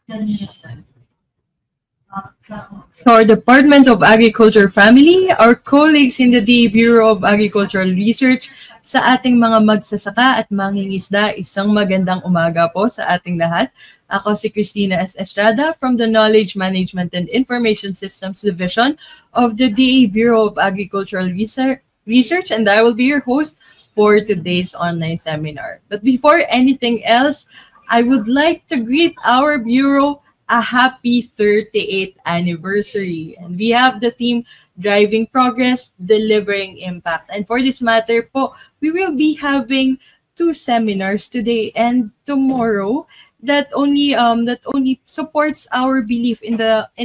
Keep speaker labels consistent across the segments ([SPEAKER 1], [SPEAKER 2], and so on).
[SPEAKER 1] To our Department of Agriculture family, our colleagues in the DA Bureau of Agricultural Research, sa ating mga magsasaka at mangingisda, isang magandang umaga po sa ating lahat. Ako si Cristina S. Estrada from the Knowledge Management and Information Systems Division of the DA Bureau of Agricultural Research, and I will be your host for today's online seminar. But before anything else, I would like to greet our Bureau a happy 38th anniversary. And we have the theme, Driving Progress, Delivering Impact. And for this matter po, we will be having 2 seminars today and tomorrow that only supports our belief in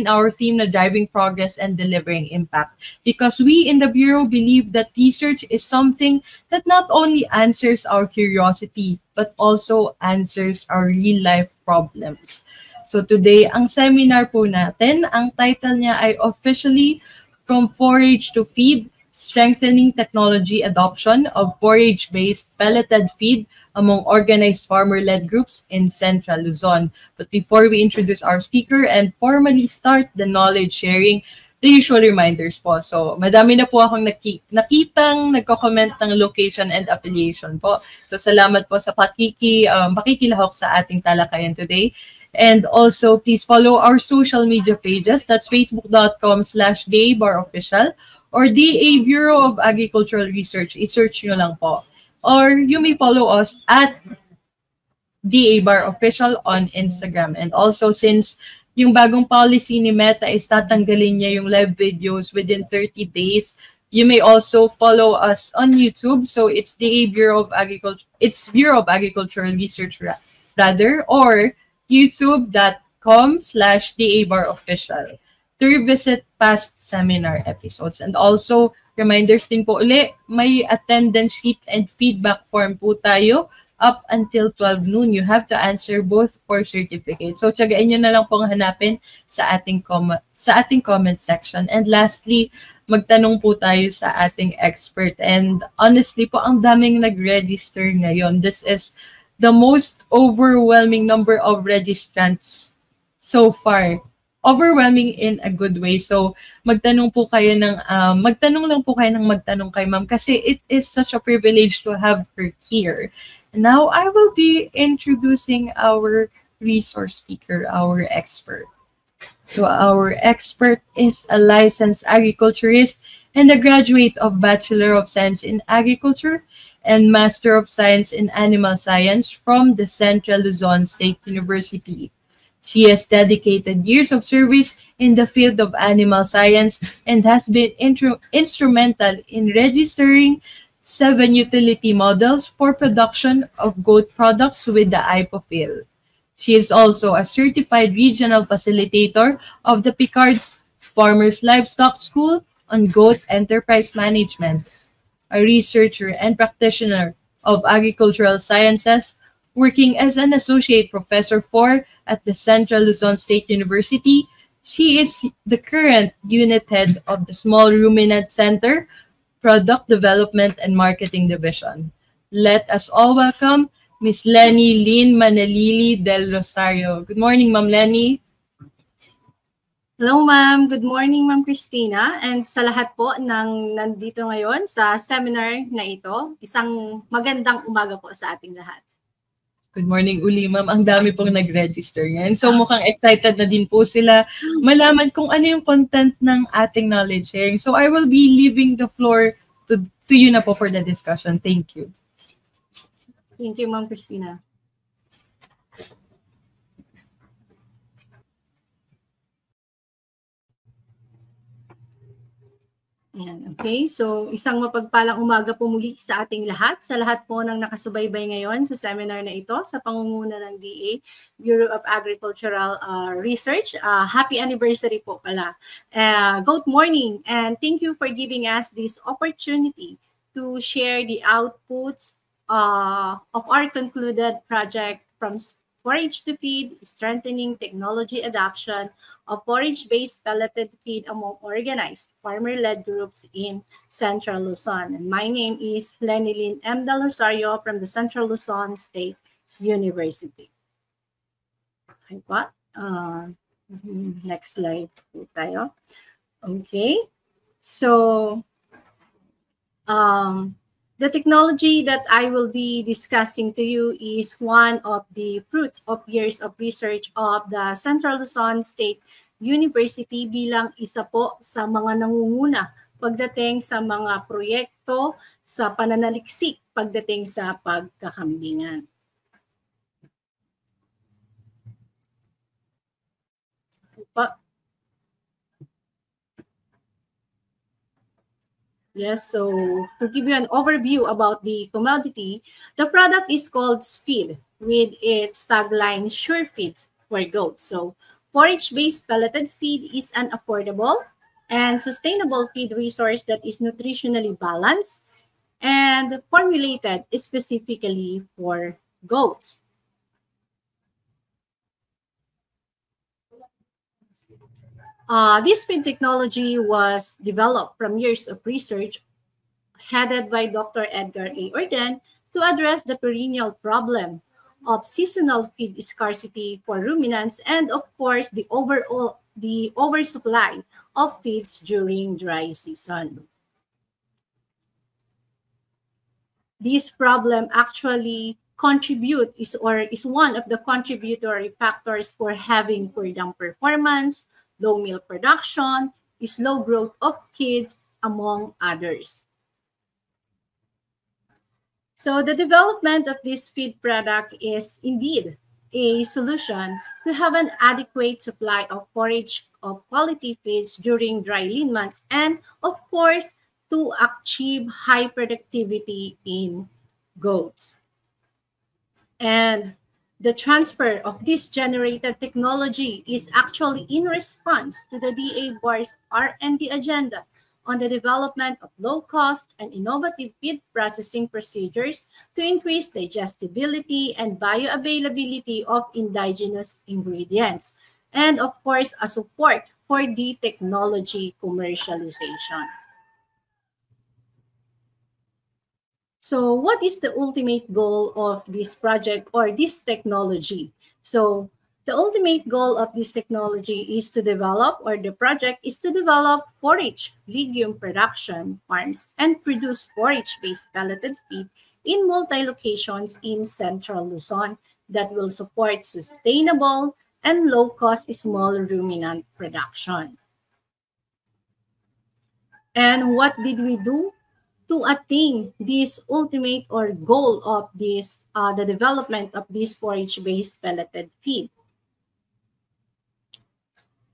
[SPEAKER 1] our theme na driving progress and delivering impact. Because we in the Bureau believe that research is something that not only answers our curiosity, but also answers our real-life problems. So today, ang seminar po natin, ang title niya ay Officially From Forage to Feed, Strengthening Technology Adoption of Forage-Based Pelleted Feed among Organized Farmer-Led Groups in Central Luzon. But before we introduce our speaker and formally start the knowledge sharing, the usual reminders po. So, madami na po akong nakitang nagko-comment ng location and affiliation po. So, salamat po sa pakikilahok sa ating talakayan today. And also, please follow our social media pages. That's facebook.com/DABarOfficial or DA Bureau of Agricultural Research. I-search nyo lang po. Or you may follow us at DABarOfficial on Instagram. And also, since yung bagong policy ni Meta is tatanggalin niya yung live videos within 30 days, you may also follow us on YouTube. So it's DA Bureau of Agriculture. It's Bureau of Agricultural Research rather, or youtube.com/DABarOfficial to revisit past seminar episodes. And also, reminders din po uli, may attendance sheet and feedback form po tayo up until 12 noon. You have to answer both for certificate. So, tiyagain nyo na lang pong hanapin sa ating comment section. And lastly, magtanong po tayo sa ating expert. And honestly po, ang daming nag-register ngayon. This is the most overwhelming number of registrants so far. Overwhelming in a good way. So, magtanong lang po kayo ng magtanong kay ma'am kasi it is such a privilege to have her here. Now, I will be introducing our resource speaker, our expert. So, our expert is a licensed agriculturist and a graduate of Bachelor of Science in Agriculture and Master of Science in Animal Science from the Central Luzon State University. She has dedicated years of service in the field of animal science and has been instrumental in registering 7 utility models for production of goat products with the IPOFIL. She is also a certified regional facilitator of the Picard's Farmers Livestock School on Goat Enterprise Management, a researcher and practitioner of agricultural sciences, working as an associate professor at the Central Luzon State University. She is the current unit head of the Small Ruminant Center, Product Development and Marketing Division. Let us all welcome Ms. Lenny Lynn Manalili del Rosario. Good morning, Ma'am Lenny.
[SPEAKER 2] Hello, ma'am. Good morning, Ma'am Cristina. And sa lahat po ng nandito ngayon sa seminar na ito, isang magandang umaga po sa ating lahat.
[SPEAKER 1] Good morning uli, ma'am. Ang dami pong nag-register ngayon. So mukhang excited na din po sila malaman kung ano yung content ng ating knowledge sharing. So I will be leaving the floor to you na po for the discussion. Thank you.
[SPEAKER 2] Thank you, Ma'am Cristina. Ayan, okay, so isang mapagpalang umaga po muli sa ating lahat, sa lahat po ng nakasubaybay ngayon sa seminar na ito sa pangunguna ng DA, Bureau of Agricultural Research. Happy anniversary po pala. Good morning and thank you for giving us this opportunity to share the outputs of our concluded project from forage to feed, strengthening technology adoption of forage-based pelleted feed among organized farmer-led groups in Central Luzon. And my name is Lenny Lynn M. Del Rosario from the Central Luzon State University. Okay po. Next slide po tayo. Okay. So, the technology that I will be discussing to you is one of the fruits of years of research of the Central Luzon State University bilang isa po sa mga nangunguna pagdating sa mga proyekto sa pananaliksik pagdating sa pagkakambingan. Yes, so to give you an overview about the commodity, the product is called SFEED with its tagline Sure Feed for Goats. So forage-based pelleted feed is an affordable and sustainable feed resource that is nutritionally balanced and formulated specifically for goats. This feed technology was developed from years of research headed by Dr. Edgar A. Orden to address the perennial problem of seasonal feed scarcity for ruminants and, of course, the oversupply of feeds during dry season. This problem actually is one of the contributory factors for having poor dung performance, low milk production, slow growth of kids, among others. So the development of this feed product is indeed a solution to have an adequate supply of forage of quality feeds during dry lean months and, of course, to achieve high productivity in goats. And the transfer of this generated technology is actually in response to the DA Board's R&D agenda on the development of low-cost and innovative feed processing procedures to increase digestibility and bioavailability of indigenous ingredients, and of course, a support for the technology commercialization. So what is the ultimate goal of this project or this technology? So the ultimate goal of this technology is to develop, or the project is to develop forage legume production farms and produce forage-based pelleted feed in multi-locations in Central Luzon that will support sustainable and low-cost small ruminant production. And what did we do to attain this ultimate or goal of this, the development of this forage-based pelleted feed?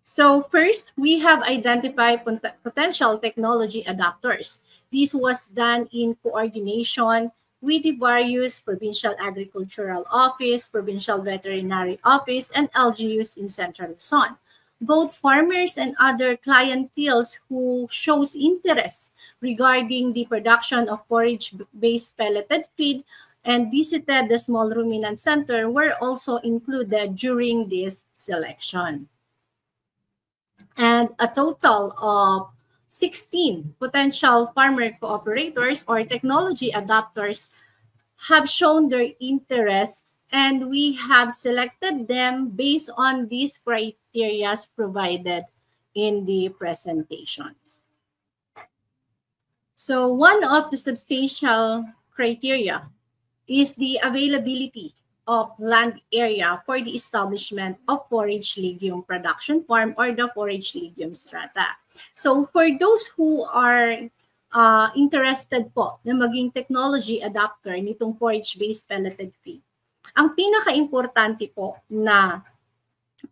[SPEAKER 2] So first, we have identified potential technology adapters. This was done in coordination with the various Provincial Agricultural Office, Provincial Veterinary Office, and LGUs in Central Luzon. Both farmers and other clienteles who shows interest regarding the production of forage-based pelleted feed and visited the Small Ruminant Center were also included during this selection. And a total of 16 potential farmer cooperators or technology adapters have shown their interest, and we have selected them based on these criteria provided in the presentations. So one of the substantial criteria is the availability of land area for the establishment of forage legume production farm or the forage legume strata. So for those who are interested po na maging technology adapter nitong forage-based pelleted feed, ang pinaka-importante po na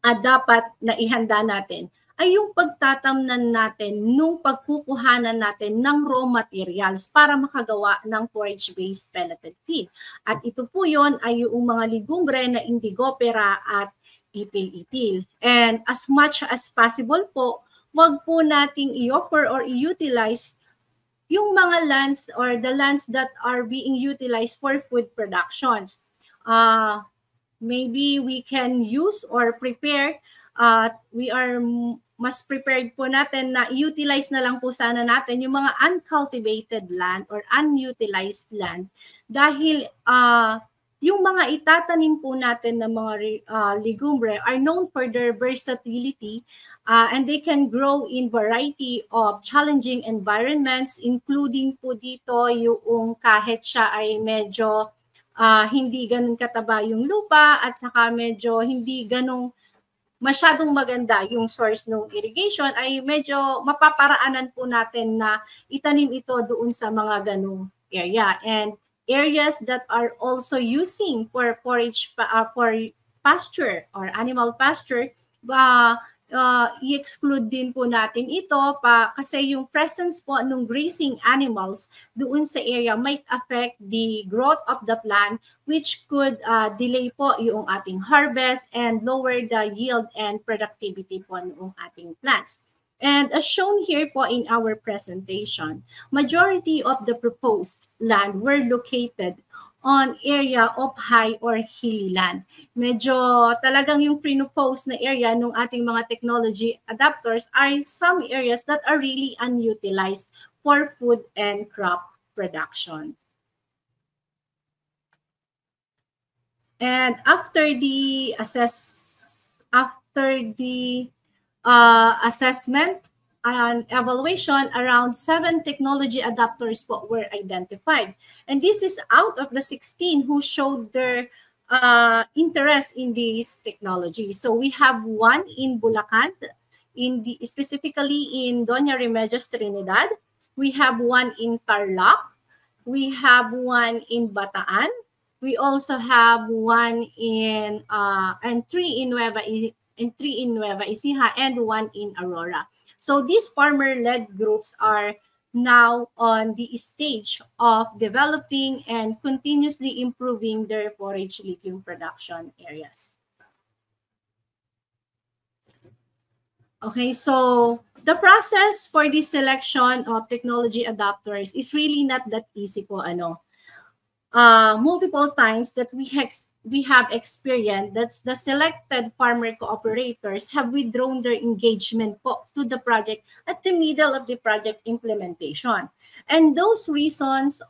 [SPEAKER 2] dapat na ihanda natin ay yung pagtatamnan natin nung pagkukuhanan natin ng raw materials para makagawa ng forage-based pelleted feed. At ito po yon ay yung mga ligumbre na indigopera at ipil-ipil. And as much as possible po, wag po nating i-offer or i-utilize yung mga lands or the lands that are being utilized for food productions. Maybe we can use or prepare, we are mas prepared po natin na i-utilize na lang po sana natin yung mga uncultivated land or unutilized land dahil yung mga itatanim po natin na mga legumbre are known for their versatility, and they can grow in variety of challenging environments, including po dito yung kahit siya ay medyo hindi ganun kataba yung lupa at saka medyo hindi ganung masyadong maganda yung source ng irrigation, ay medyo mapaparaanan po natin na itanim ito doon sa mga ganung area. And areas that are also using for forage for pasture or animal pasture, i-exclude din po natin ito kasi yung presence po ng grazing animals doon sa area might affect the growth of the plant, which could delay po yung ating harvest and lower the yield and productivity po ng ating plants. And as shown here po in our presentation, majority of the proposed land were located on area of high or hilly land. Medyo talagang yung pre-propose na area ng ating mga technology adapters are some areas that are really unutilized for food and crop production. And after the assessment and evaluation, around 7 technology adapters were identified. And this is out of the 16 who showed their interest in this technology. So we have one in Bulacan, specifically in Doña Remedios, Trinidad. We have one in Tarlac. We have one in Bataan. We also have one in and three in Nueva Ecija and one in Aurora. So these farmer-led groups are now on the stage of developing and continuously improving their forage legume production areas. Okay, so the process for the selection of technology adapters is really not that easy po, multiple times that we have experienced that the selected farmer cooperators have withdrawn their engagement po to the project at the middle of the project implementation. And those reasons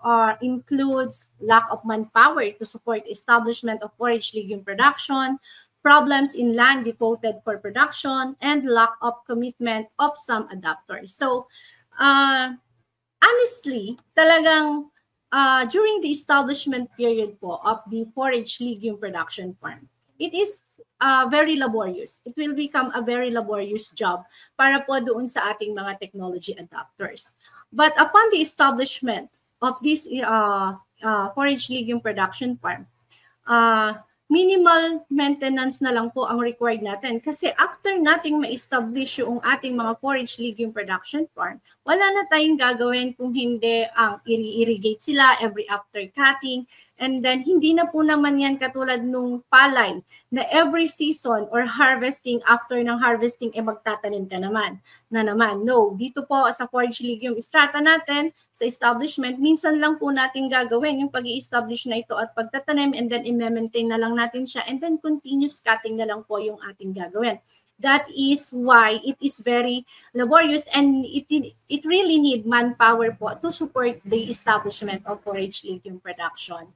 [SPEAKER 2] includes lack of manpower to support establishment of forage legume production, problems in land devoted for production, and lack of commitment of some adapters. So, honestly, talagang during the establishment period po of the forage legume production farm, it is very laborious. It will become a very laborious job para po doon sa ating mga technology adapters. But upon the establishment of this forage legume production farm, minimal maintenance na lang po ang required natin. Kasi after nating ma-establish yung ating mga forage legume production farm, wala na tayong gagawin kung hindi ang irrigate sila every after cutting. And then hindi na po naman yan katulad nung palay na every season or harvesting, after ng harvesting, magtatanim ka naman. No, dito po sa forage legume strata natin, sa establishment, minsan lang po natin gagawin yung pag-i-establish na ito at pagtatanim, and then i-maintain na lang natin siya, and then continuous cutting na lang po yung ating gagawin. That is why it is very laborious, and it really need manpower po to support the establishment of forage legume production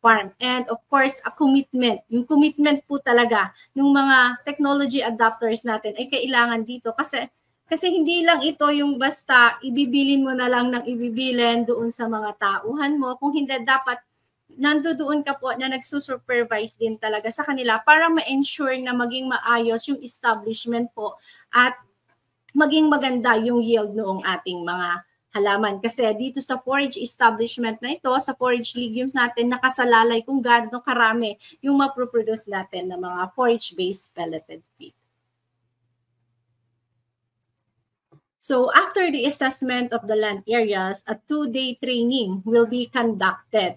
[SPEAKER 2] farm. And of course, a commitment. Yung commitment po talaga ng mga technology adapters natin ay kailangan dito kasi hindi lang ito yung basta ibibilin mo na lang ng ibibilin doon sa mga tauhan mo. Kung hindi, dapat nandoon ka po na nagsusupervise din talaga sa kanila para ma-ensure na maging maayos yung establishment po at maging maganda yung yield noong ating mga halaman. Kasi dito sa forage establishment na ito, sa forage legumes natin, nakasalalay kung gaano karami yung maproproduce natin ng mga forage-based pelleted feed. So after the assessment of the land areas, a 2-day training will be conducted.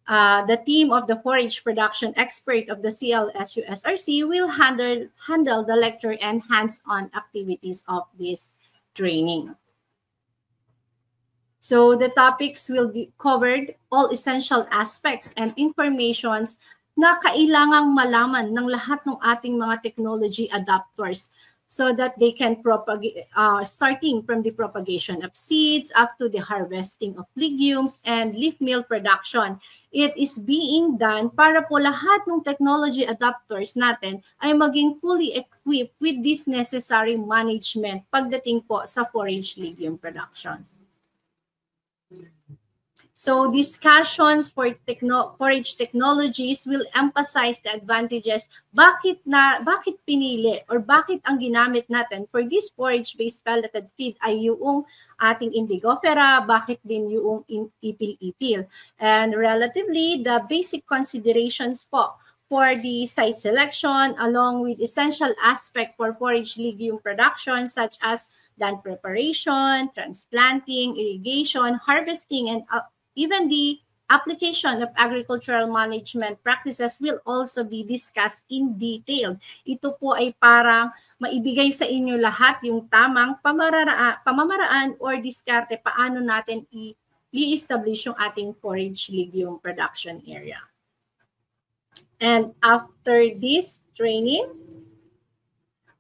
[SPEAKER 2] The team of the forage production expert of the CLSU-SRC will handle the lecture and hands-on activities of this training. So the topics will be covered all essential aspects and informations na kailangang malaman ng lahat ng ating mga technology adapters so that they can propagate, starting from the propagation of seeds up to the harvesting of legumes and leaf meal production. It is being done para po lahat ng technology adapters natin ay maging fully equipped with this necessary management pagdating po sa forage legume production. So discussions for forage technologies will emphasize the advantages. Bakit pinili or bakit ang ginamit natin for this forage-based pelleted feed ay yung ating Indigofera, bakit din yung ipil-ipil. And relatively, the basic considerations po for the site selection along with essential aspect for forage legume production such as land preparation, transplanting, irrigation, harvesting, and even the application of agricultural management practices will also be discussed in detail. Ito po ay parang maibigay sa inyo lahat yung tamang pamamaraan or diskarte paano natin i-establish yung ating forage legume production area. And after this training,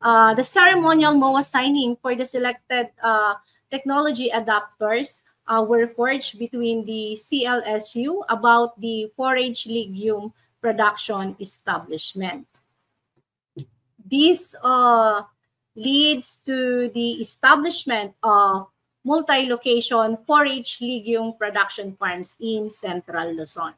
[SPEAKER 2] the ceremonial MOA signing for the selected technology adapters were forged between the CLSU about the forage legume production establishment. This leads to the establishment of multi-location forage legume production farms in Central Luzon.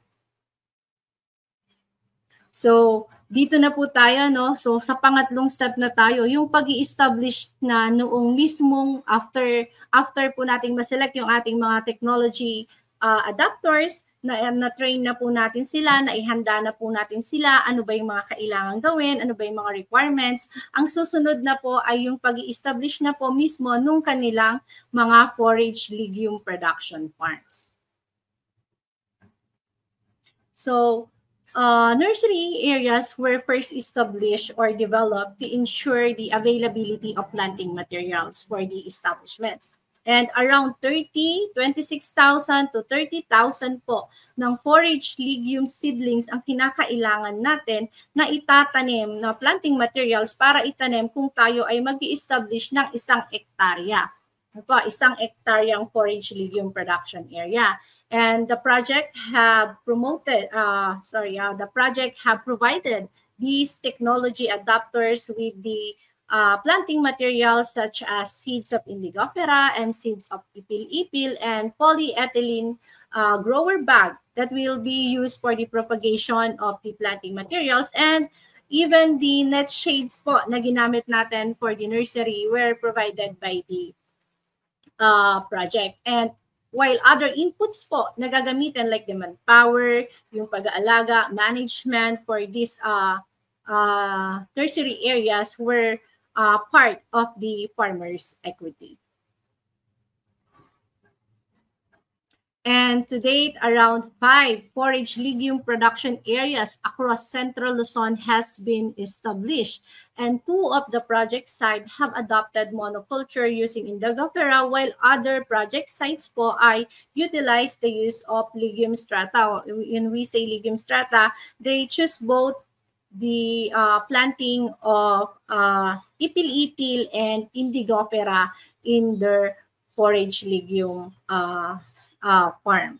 [SPEAKER 2] So, dito na po tayo, no? So, sa pangatlong step na tayo, yung pag-i-establish na noong mismong after po nating maselect yung ating mga technology adapters, na-train na po natin sila, naihanda na po natin sila, ano ba yung mga kailangan gawin, ano ba yung mga requirements. Ang susunod na po ay yung pag-i-establish na po mismo nung kanilang mga forage legume production farms. So, nursery areas were first established or developed to ensure the availability of planting materials for the establishments. And around 26,000 to 30,000 po ng forage legume seedlings ang kinakailangan natin na itatanim na planting materials para itanim kung tayo ay mag-i-establish ng 1 hektarya. Isang hektaryang forage legume production area. And the project have provided these technology adapters with the planting materials such as seeds of Indigofera and seeds of ipil-ipil and polyethylene grower bag that will be used for the propagation of the planting materials, and even the net shades po na ginamit natin for the nursery were provided by the project. And while other inputs po na gagamitin like the manpower, yung pag-aalaga, management for these tertiary areas were part of the farmer's equity. And to date, around 5 forage legume production areas across Central Luzon has been established. And 2 of the project sites have adopted monoculture using Indigofera, while other project sites po ay utilize the use of legume strata. When we say legume strata, they choose both the planting of ipil-ipil and Indigofera in their forage legume farm.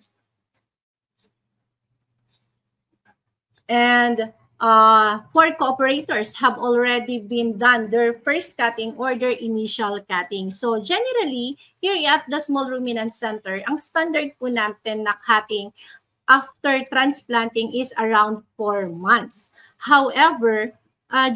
[SPEAKER 2] And 4 cooperators have already been done their first cutting or their initial cutting. So generally, here at the Small Ruminant Center, ang standard po natin na cutting after transplanting is around 4 months. However,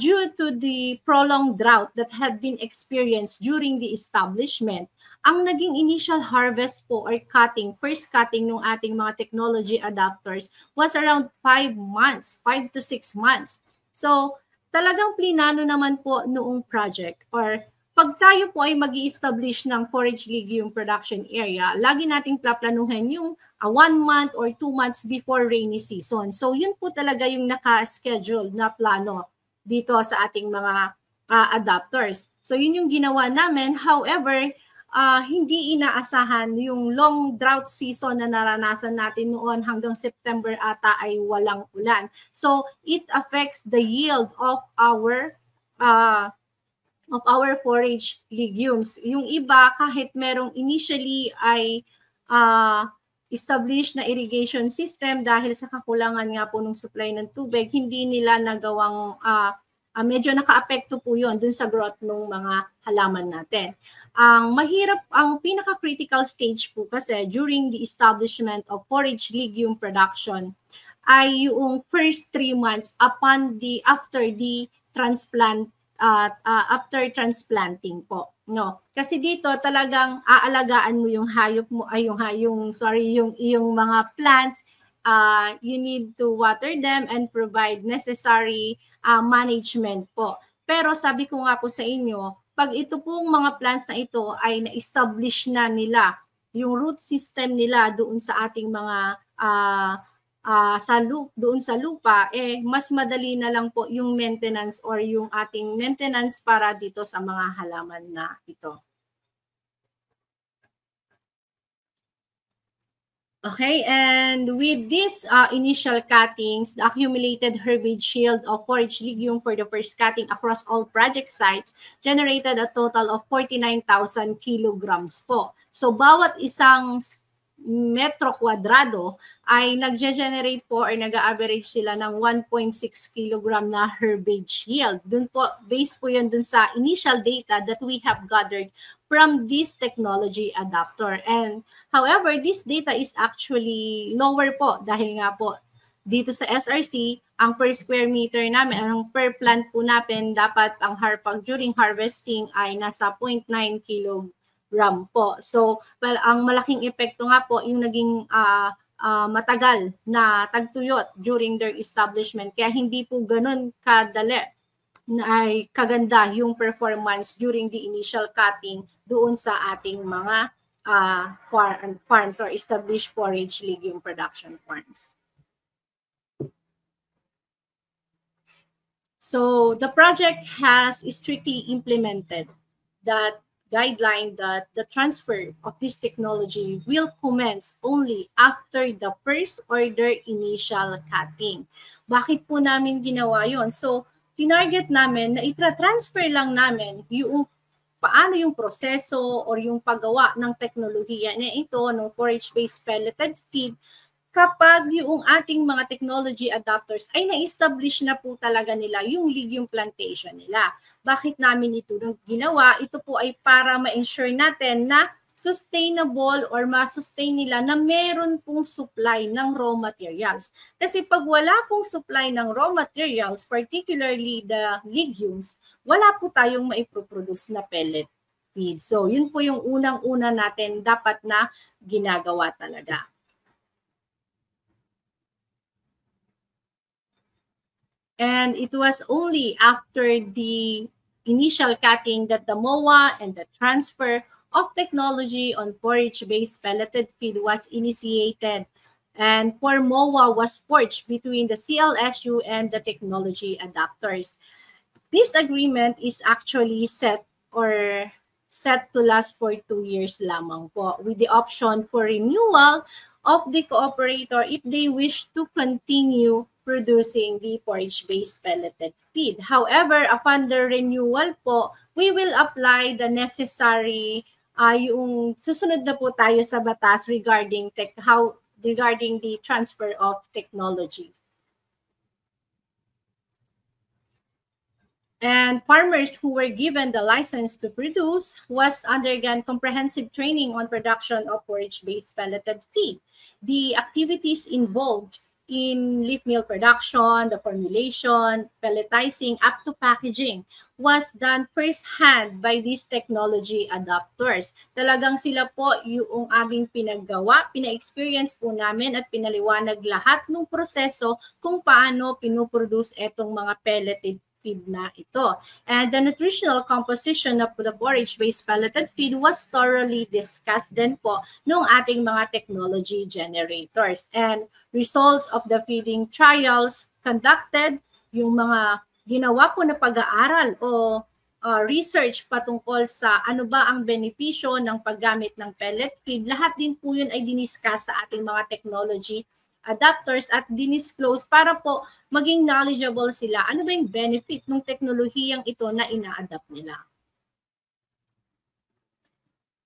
[SPEAKER 2] due to the prolonged drought that had been experienced during the establishment, ang naging initial harvest po or cutting, first cutting ng ating mga technology adapters was around 5 months, 5 to 6 months. So, talagang plinano naman po noong project or pag tayo po ay mag-i-establish ng forage legume production area, lagi nating plaplanuhin yung 1 month or 2 months before rainy season. So, yun po talaga yung naka-schedule na plano dito sa ating mga adapters. So, yun yung ginawa namin. However, hindi inaasahan yung long drought season na naranasan natin noon hanggang September ata ay walang ulan. So, it affects the yield of our of our forage legumes. Yung iba, kahit merong initially ay established na irrigation system dahil sa kakulangan nga po ng supply ng tubig, hindi nila nagawang medyo naka-apekto po yun dun sa growth ng mga halaman natin. Ang mahirap, ang pinaka-critical stage po kasi during the establishment of forage legume production ay yung first 3 months after the transplant after transplanting po, no? Kasi dito talagang aalagaan mo yung hayop mo ay yung mga plants. You need to water them and provide necessary management po. Pero sabi ko nga po sa inyo, pag ito pong mga plants na ito ay na-establish na nila yung root system nila doon sa ating mga doon sa lupa, mas madali na lang po yung maintenance or yung ating maintenance para dito sa mga halaman na ito. Okay, and with this initial cuttings, the accumulated herbage yield of forage legume for the first cutting across all project sites generated a total of 49,000 kilograms po. So bawat isang metro kwadrado ay nag-generate po or nag-average sila ng 1.6 kilogram na herbage yield. Dun po, based po yun dun sa initial data that we have gathered from this technology adapter. And however, this data is actually lower po dahil nga po dito sa SRC, ang per square meter namin, ang per plant po natin, dapat ang during harvesting ay nasa 0.9 kilogram po. So, well, ang malaking epekto nga po yung naging matagal na tagtuyot during their establishment. Kaya hindi po ganun kadali na ay kaganda yung performance during the initial cutting doon sa ating mga farms or established forage legume production farms. So the project has strictly implemented that guideline that the transfer of this technology will commence only after the first order initial cutting. Bakit po namin ginawa yon? So, tinarget namin na itra-transfer lang namin yung paano yung proseso or yung paggawa ng teknolohiya na ito, ng forage-based pelleted feed, kapag yung ating mga technology adapters ay na-establish na po talaga nila yung legume plantation nila. Bakit namin ito ginawa? Ito po ay para ma-ensure natin na sustainable or ma-sustain nila na meron pong supply ng raw materials. Kasi pag wala pong supply ng raw materials, particularly the legumes, wala po tayong maiproproduce na pellet feed. So yun po yung unang-una natin dapat na ginagawa talaga. And it was only after the initial cutting that the MOA and the transfer of technology on forage-based pelleted feed was initiated. And for MOA was forged between the CLSU and the technology adapters. This agreement is actually set to last for 2 years lamang po, with the option for renewal of the cooperator if they wish to continue producing the forage-based pelleted feed. However, upon the renewal po, we will apply the necessary yung susunod na po tayo sa batas regarding the transfer of technology. And farmers who were given the license to produce was undergone comprehensive training on production of forage-based pelleted feed. The activities involved in leaf meal production, the formulation, pelletizing, up to packaging was done firsthand by these technology adapters. Talagang sila po yung aming pinaggawa, pina-experience po namin at pinaliwanag lahat ng proseso kung paano pinoproduce etong mga pelleted feed na ito. And the nutritional composition of the forage-based pelleted feed was thoroughly discussed din po nung ating mga technology generators. And results of the feeding trials conducted, yung mga ginawa po na pag-aaral o research patungkol sa ano ba ang benepisyo ng paggamit ng pellet feed, lahat din po yun ay diniscuss sa ating mga technology adapters at dinisclose para po maging knowledgeable sila. Ano ba yung benefit ng teknolohiyang ito na ina-adapt nila?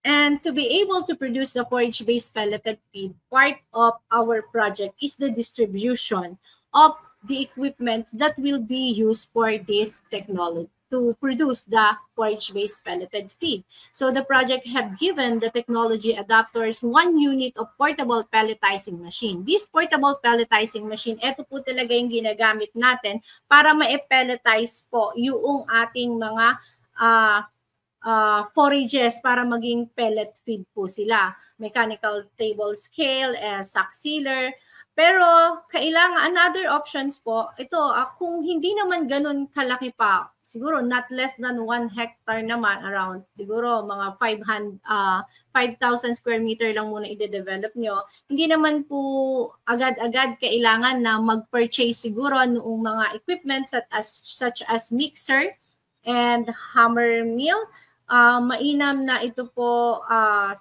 [SPEAKER 2] And to be able to produce the forage-based pelleted feed, part of our project is the distribution of the equipment that will be used for this technology to produce the forage-based pelleted feed. So the project have given the technology adapters 1 unit of portable pelletizing machine. This portable pelletizing machine, ito po talaga yung ginagamit natin para ma-pelletize po yung ating mga forages para maging pellet feed po sila. Mechanical table scale, sack sealer. Pero kailangan another options po, ito kung hindi naman ganun kalaki pa, siguro not less than 1 hectare naman, around siguro mga 5,000 square meter lang muna i-develop nyo. Hindi naman po agad-agad kailangan na mag-purchase siguro noong mga equipment such as mixer and hammer mill. Mainam na ito po,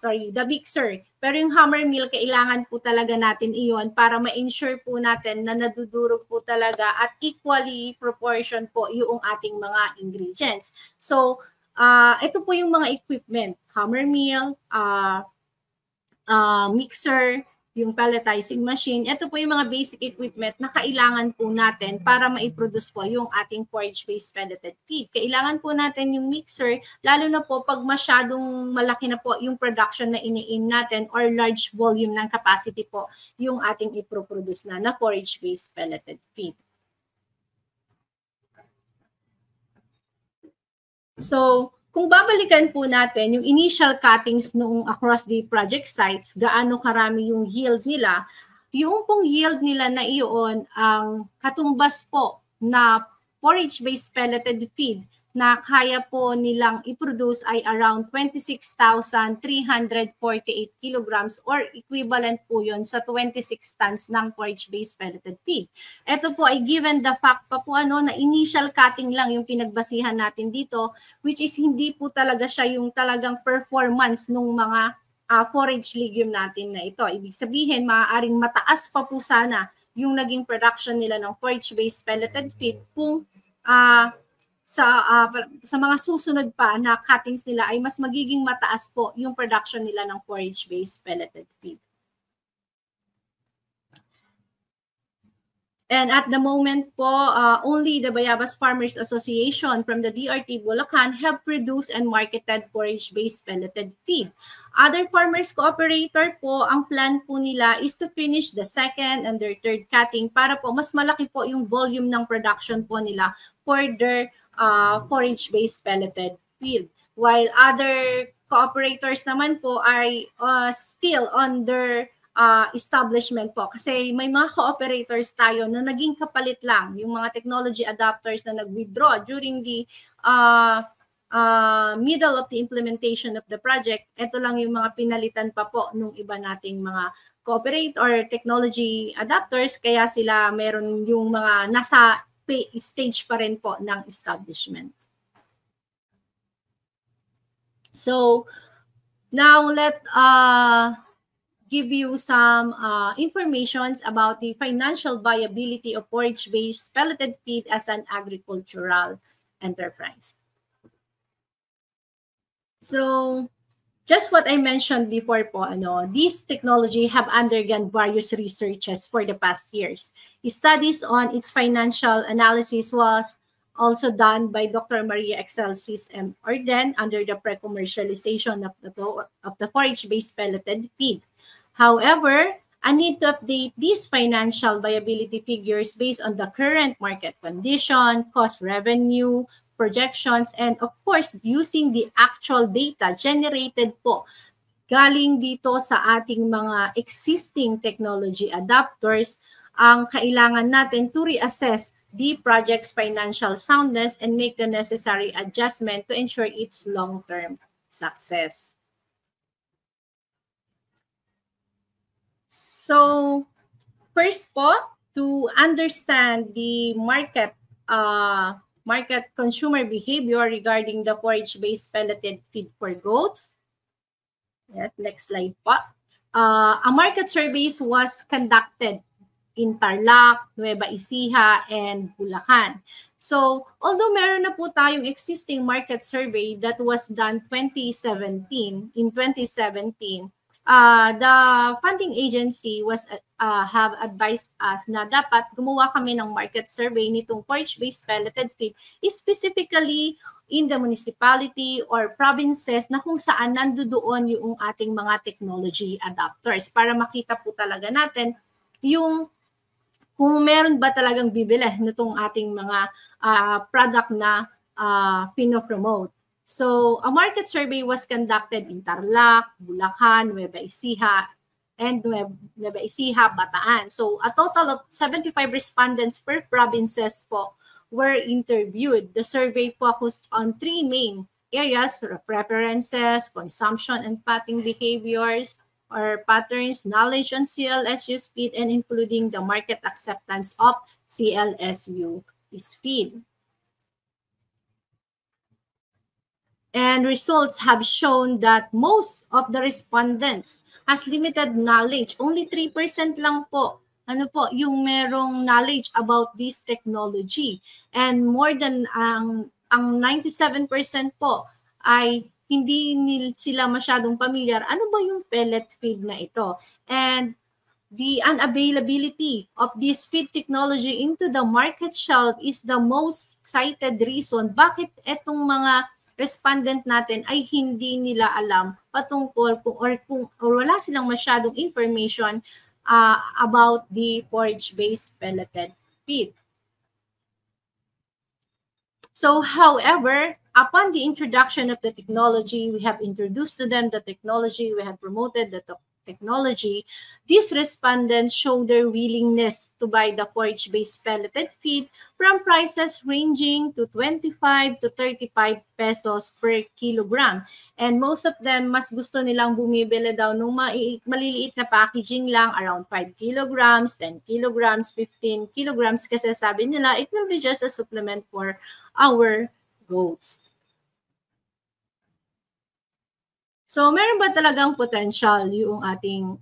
[SPEAKER 2] the mixer. Pero yung hammer mill, kailangan po talaga natin iyon para ma-ensure po natin na nadudurog po talaga at equally proportion po yung ating mga ingredients. So, ito po yung mga equipment. Hammer mill, mixer, yung pelletizing machine. Ito po yung mga basic equipment na kailangan po natin para ma-produce po yung ating forage-based pelleted feed. Kailangan po natin yung mixer, lalo na po pag masyadong malaki na po yung production na ini-aim natin or large volume ng capacity po yung ating i-produce na forage-based pelleted feed. So, kung babalikan po natin yung initial cuttings noong across the project sites, gaano karami yung yield nila, yung pong yield nila na iyon ang katumbas po na forage-based pelleted feed na kaya po nilang i-produce ay around 26,348 kilograms or equivalent po yun sa 26 tons ng forage-based pelleted feed. Ito po ay given the fact pa po na initial cutting lang yung pinagbasihan natin dito, which is hindi po talaga siya yung talagang performance ng mga forage legume natin na ito. Ibig sabihin, maaaring mataas pa po sana yung naging production nila ng forage-based pelleted feed kung sa mga susunod pa na cuttings nila ay mas magiging mataas po yung production nila ng forage-based pelleted feed. And at the moment po, only the Bayabas Farmers Association from the DRT Bulacan have produced and marketed forage-based pelleted feed. Other farmers cooperator po, ang plan po nila is to finish the second and their third cutting para po mas malaki po yung volume ng production po nila for their forage-based pelleted feed. While other cooperators naman po ay still under establishment po. Kasi may mga cooperators tayo na naging kapalit lang, yung mga technology adapters na nag-withdraw during the middle of the implementation of the project. Ito lang yung mga pinalitan pa po nung iba nating mga cooperate or technology adapters, kaya sila meron yung mga nasa stage pa rin po ng establishment. So, now let give you some informations about the financial viability of forage-based pelleted feed as an agricultural enterprise. So, just what I mentioned before po, this technology have undergone various researches for the past years. Studies on its financial analysis was also done by Dr. Maria Excelsis M. Orden under the pre-commercialization of the forage-based pelleted feed. However, I need to update these financial viability figures based on the current market condition, cost revenue, projections, and of course, using the actual data generated po galing dito sa ating mga existing technology adapters, ang kailangan natin to reassess the project's financial soundness and make the necessary adjustment to ensure its long-term success. So, first po, to understand the market consumer behavior regarding the forage-based pelleted feed for goats. Yes, next slide po. A market survey was conducted in Tarlac, Nueva Ecija, and Bulacan. So, although meron na po tayong existing market survey that was done in 2017, the funding agency have advised us na dapat gumawa kami ng market survey nitong forage-based pelleted feed, specifically in the municipality or provinces na kung saan nandoon yung ating mga technology adapters para makita po talaga natin yung kung meron ba talagang bibili nitong ating mga product na pinopromote. So, a market survey was conducted in Tarlac, Bulacan, Nueva Ecija, and Nueva Ecija, Bataan. So, a total of 75 respondents per provinces po were interviewed. The survey focused on 3 main areas: preferences, consumption and patting behaviors, or patterns, knowledge on CLSU speed, and including the market acceptance of CLSU speed. And results have shown that most of the respondents has limited knowledge. Only 3% lang po yung merong knowledge about this technology. And more than ang 97% po ay hindi sila masyadong familiar. Ano ba yung pellet feed na ito? And the unavailability of this feed technology into the market shelf is the most cited reason bakit etong mga respondent natin ay hindi nila alam patungkol kung wala silang masyadong information about the forage-based pelleted feed. So, however, upon the introduction of the technology, we have introduced to them the technology, we have promoted the technology, these respondents show their willingness to buy the forage-based pelleted feed from prices ranging to 25 to 35 pesos per kilogram. And most of them, mas gusto nilang bumibili daw nung maliliit na packaging lang, around 5 kilograms, 10 kilograms, 15 kilograms, kasi sabi nila, it will be just a supplement for our goats. So, meron ba talagang potential yung ating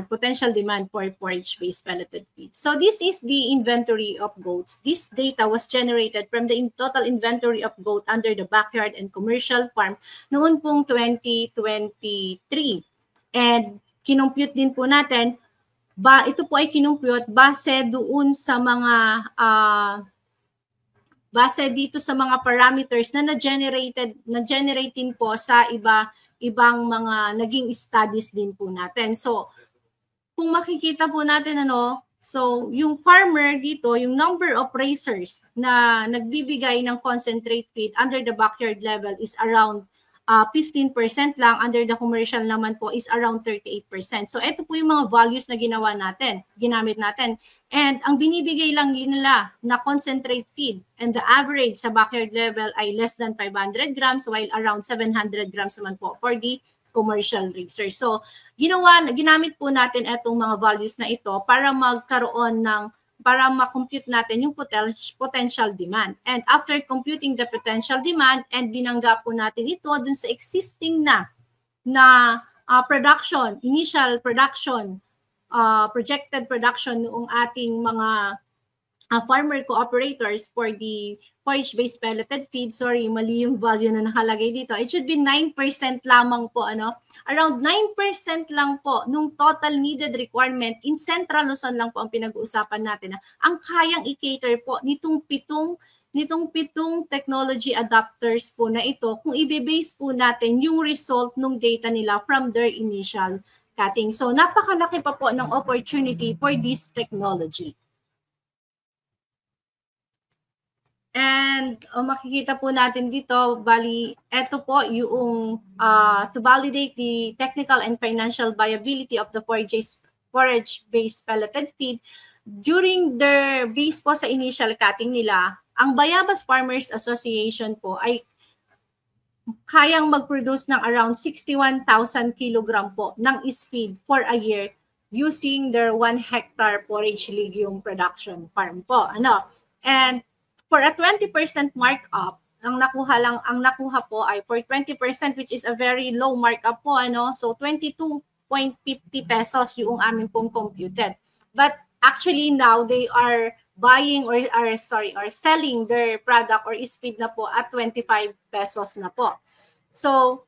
[SPEAKER 2] potential demand for forage-based pelleted feed? So, this is the inventory of goats. This data was generated from the total inventory of goat under the backyard and commercial farm noon pong 2023. And kinumpute din po natin, ito po ay kinumpute base doon sa mga base dito sa mga parameters na na-generate din po sa ibang mga naging studies din po natin. So, kung makikita po natin so yung farmer dito, yung number of raisers na nagbibigay ng concentrate feed under the backyard level is around 15% lang. Under the commercial naman po is around 38%. So, ito po yung mga values na ginamit natin. And ang binibigay lang nila na concentrate feed and the average sa backyard level ay less than 500 grams while around 700 grams naman po for the commercial raisers. So, ginamit po natin itong mga values na ito para para ma-compute natin yung potential demand. And after computing the potential demand and binangga po natin ito dun sa existing na production, initial production, projected production noong ating mga farmer cooperators for the forage-based pelleted feed. Sorry, mali yung value na nakalagay dito. It should be 9% lamang po, around 9% lang po nung total needed requirement in Central Luzon lang po ang pinag-uusapan natin. Ang kayang i-cater po nitong pitong technology adapters po na ito kung i-base po natin yung result ng data nila from their initial cutting. So, napakalaki pa po ng opportunity for this technology. And makikita po natin dito, bali, ito po yung to validate the technical and financial viability of the forage-based pelleted feed. During their base po sa initial cutting nila, ang Bayabas Farmers Association po ay kayang mag-produce ng around 61,000 kilogram po ng is-feed for a year using their 1 hectare forage legume production farm po. And for a 20% markup, ang nakuha po ay for 20%, which is a very low markup po, so 22.50 pesos yung aming pong computed. But actually now they are buying or selling their product or speed na po at 25 pesos na po. So,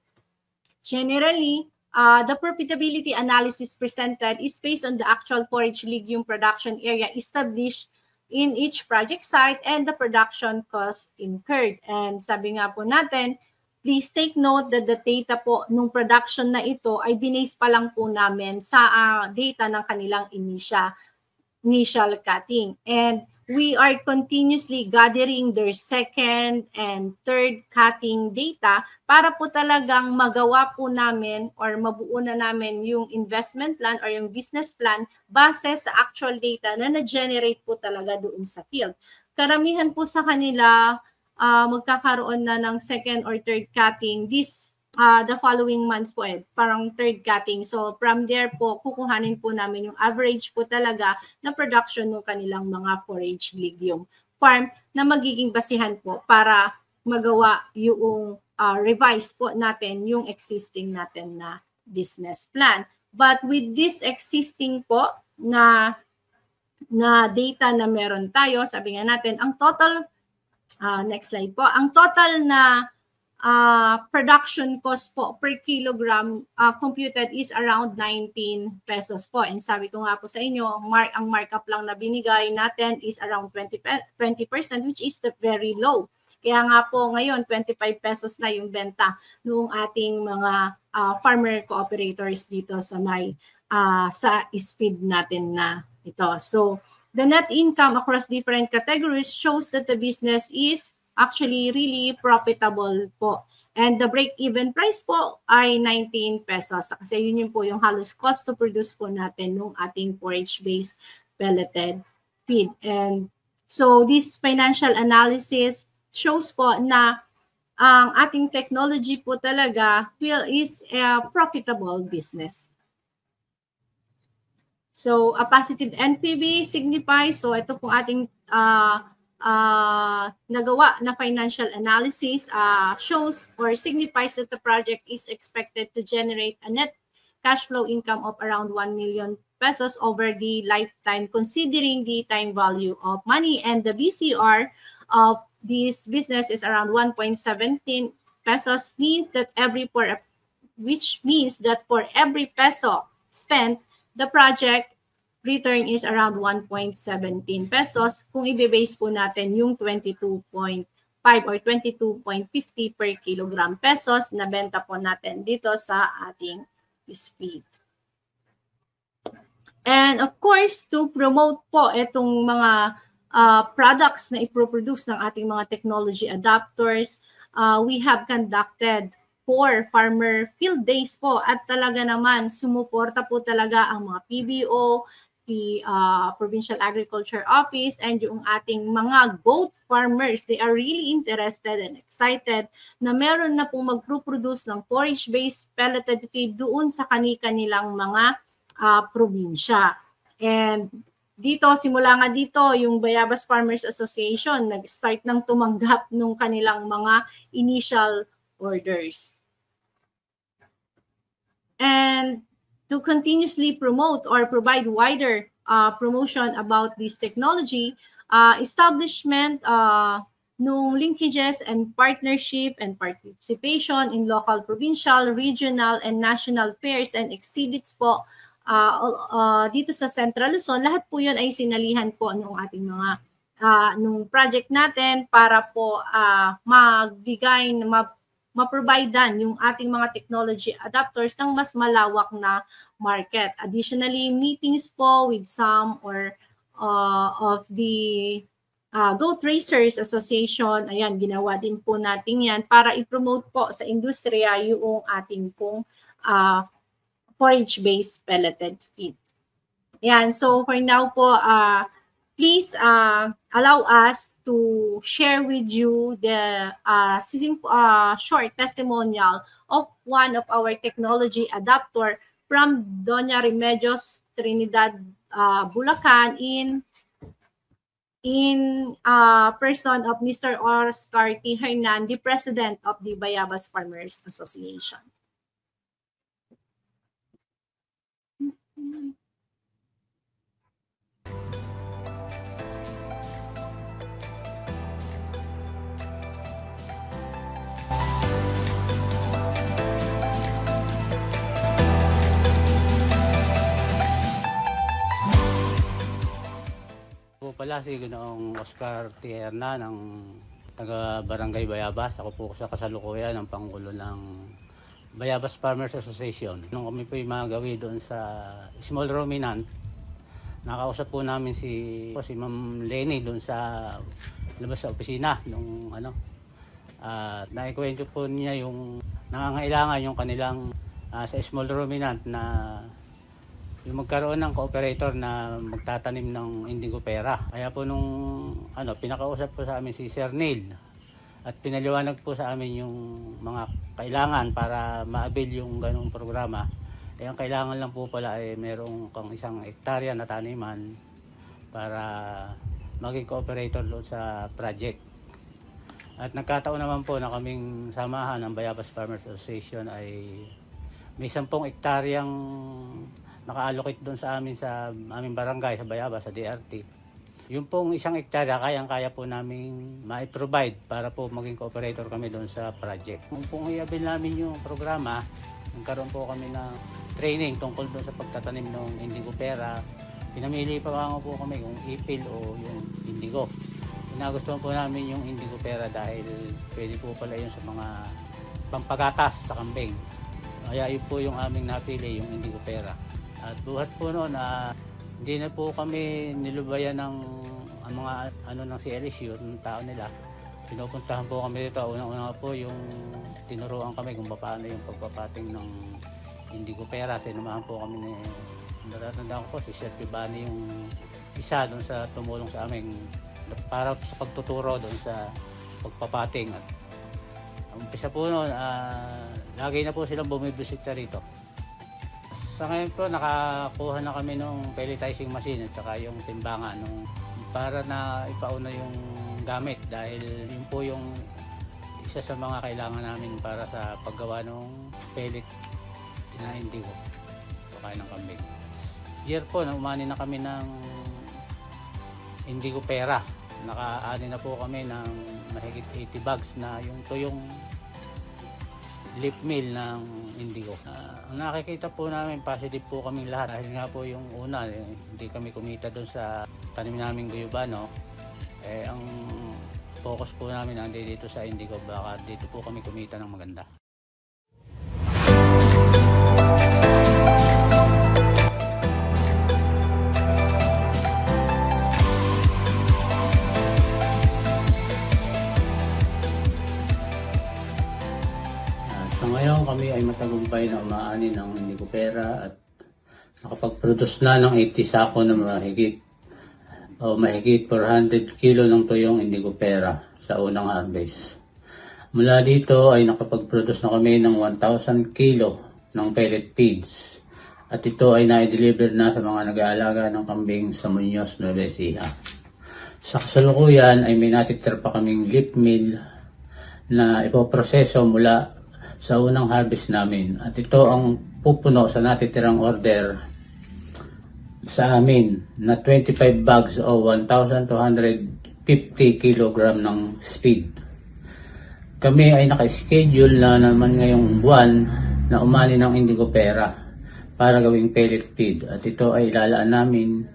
[SPEAKER 2] generally, the profitability analysis presented is based on the actual forage legume production area established in each project site and the production cost incurred. And sabi nga po natin, please take note that the data po nung production na ito ay binase pa lang po namin sa data ng kanilang initial cutting. And we are continuously gathering their second and third cutting data para po talagang magawa po namin or mabuo na namin yung investment plan or yung business plan base sa actual data na na-generate po talaga doon sa field. Karamihan po sa kanila magkakaroon na ng second or third cutting the following months po parang third cutting. So from there po, kukuhanin po namin yung average po talaga na production ng kanilang mga forage legume farm na magiging basihan po para magawa yung revise po natin yung existing natin na business plan. But with this existing po na data na meron tayo, sabi nga natin, ang total, next slide po, ang total na production cost po per kilogram computed is around 19 pesos po. And sabi ko nga po sa inyo, ang markup lang na binigay natin is around 20%, which is very low. Kaya nga po ngayon, 25 pesos na yung benta ng ating mga farmer cooperators dito sa sa speed natin na ito. So, the net income across different categories shows that the business is actually really profitable po. And the break-even price po ay 19 pesos. Kasi yun po yung halos cost to produce po natin ng ating forage-based pelleted feed. And so this financial analysis shows po na ang ating technology po talaga is a profitable business. So a positive NPV signifies, so ito po ating nagawa na financial analysis shows or signifies that the project is expected to generate a net cash flow income of around 1 million pesos over the lifetime, considering the time value of money, and the BCR of this business is around 1.17 pesos, which means that for every peso spent, the project return is around 1.17 pesos kung i-base po natin yung 22.5 or 22.50 per kilogram pesos na benta po natin dito sa ating feed. And of course, to promote po itong mga products na iproproduce ng ating mga technology adapters, we have conducted 4 farmer field days po at talaga naman sumuporta po talaga ang mga PBO, the Provincial Agriculture Office, and yung ating mga goat farmers. They are really interested and excited na meron na pong mag-produce ng forage-based pelleted feed doon sa kanilang mga probinsya. And dito, simula nga dito, yung Bayabas Farmers Association nag-start ng tumanggap ng kanilang mga initial orders. And to continuously promote or provide wider promotion about this technology, establishment nung linkages and partnership and participation in local, provincial, regional, and national fairs and exhibits po dito sa Central Luzon. Lahat po yun ay sinalihan po ng ating mga nung project natin para po magbigay, ma-providean yung ating mga technology adapters ng mas malawak na market. Additionally, meetings po with some or of the Goat Racers Association, ayan, ginawa din po natin yan para i-promote po sa industriya yung ating pong forage-based pelleted feed. Ayan, so for now po, please allow us to share with you the short testimonial of one of our technology adapter from Doña Remedios Trinidad, Bulacan, in person of Mr. Oscar T. Hernan, the president of the Bayabas Farmers Association.
[SPEAKER 3] pala si Ginoong Oscar Tierna ng taga Barangay Bayabas. Ako po sa kasalukuyan ng Pangulo ng Bayabas Farmers Association. Nung kami po yung magawi doon sa small ruminant, nakausap po namin si Ma'am Lenny doon sa labas sa opisina nung naikwento po niya yung nangangailangan yung kanilang sa small ruminant na yung magkaroon ng cooperator na magtatanim ng indigo pera. Kaya po nung pinakausap po sa amin si Sir Neil at pinaliwanag po sa amin yung mga kailangan para ma-avail yung ganung programa. Ang kailangan lang po pala ay merong kang 1 hektarya na taniman para maging cooperator doon sa project. At nagkataon naman po na kaming samahan ng Bayabas Farmers Association ay may 10 hektaryang naka-allocate doon sa amin sa aming barangay sa Bayabas, sa DRT. Yung pong 1 hektarya, kayang-kaya po namin ma-provide para po maging cooperator kami doon sa project. Kung pong i-avail namin yung programa, nagkaroon po kami ng training tungkol doon sa pagtatanim ng indigo pera. Pinamili pa po kami kung ipil o yung indigo. Nagustuhan po namin yung indigo pera dahil pwede po pala yun sa mga pampagatas sa kambing. Kaya yun po yung aming napili, yung indigo pera. At buhat po noon, hindi na po kami nilubayan ng mga ng CLSU, ng tao nila. Pinupuntahan po kami dito. Unang-una po yung tinuruan kami kung paano yung pagpapating ng indigo pera. Sinumahan po kami ni natatandaan ko po si Sir Pibani, yung isa doon sa tumulong sa amin para sa pagtuturo doon sa pagpapating. At umpisa po noon, lagi na po silang bumibisita rito. Sa ngayon po, nakakuha na kami ng pelletizing machine at saka yung timbangan para na ipauna yung gamit dahil yun po yung isa sa mga kailangan namin para sa paggawa ng pellet na indigo o kaya ng kambing. Year po, umani na kami ng indigo pera. Nakaani na po kami ng mahigit 80 bags na yung tuyong leaf mill ng indigo. Ang nakikita po namin, positive po kaming lahat dahil nga po yung una, hindi kami kumita doon sa tanim naming guyubano. Ang focus po namin dito sa indigo, baka dito po kami kumita ng maganda. Ngayon kami ay matagumpay na umaani ng indigo pera at nakapag-produce na ng 80 sako na mahigit 400 kilo ng tuyong indigo pera sa unang harvest. Mula dito ay nakapag-produce na kami ng 1,000 kilo ng pellet feeds at ito ay na-deliver na sa mga nag-aalaga ng kambing sa Muñoz, Nueva Ecija. Sa kasalukuyan ay may natitira pa kaming leaf mill na ipoproseso mula sa unang harvest namin at ito ang pupuno sa natitirang order sa amin na 25 bags o 1,250 kg ng speed. Kami ay naka-schedule na naman ngayong buwan na umani ng indigo pera para gawing pellet feed at ito ay ilalaan namin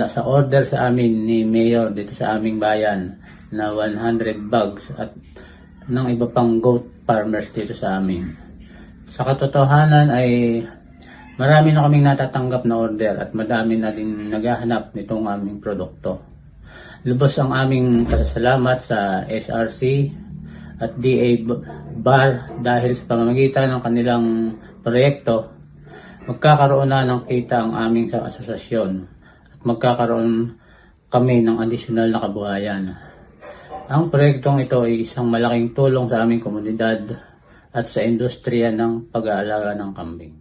[SPEAKER 3] sa order sa amin ni Mayor dito sa aming bayan na 100 bags at ng iba pang goat farmers dito sa amin. Sa katotohanan ay marami na kaming natatanggap na order at madami na din naghahanap nitong aming produkto. Lubos ang aming pasasalamat sa SRC at DA Bar dahil sa pamamagitan ng kanilang proyekto, magkakaroon na ng kita ang aming sa asosasyon at magkakaroon kami ng additional na kabuhayan. Ang proyektong ito ay isang malaking tulong sa aming komunidad at sa industriya ng pag-aalaga ng kambing.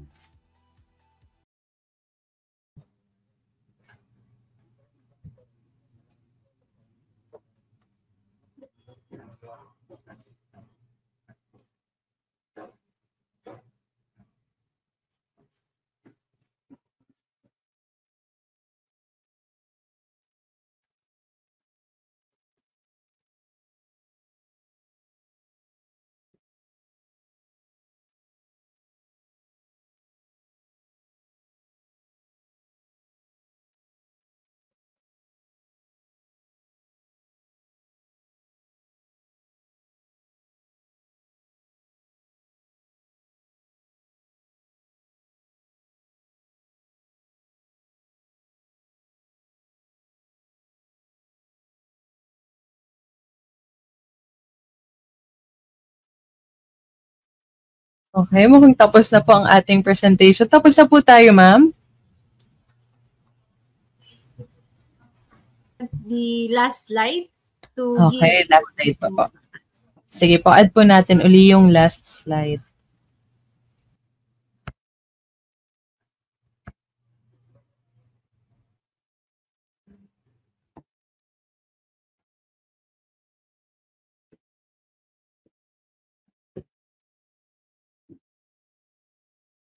[SPEAKER 1] Okay, mukhang tapos na po ang ating presentation. Tapos na po tayo, ma'am.
[SPEAKER 2] The last slide to
[SPEAKER 1] Okay,
[SPEAKER 2] give.
[SPEAKER 1] last slide pa po. Sige po, add po natin uli yung last slide.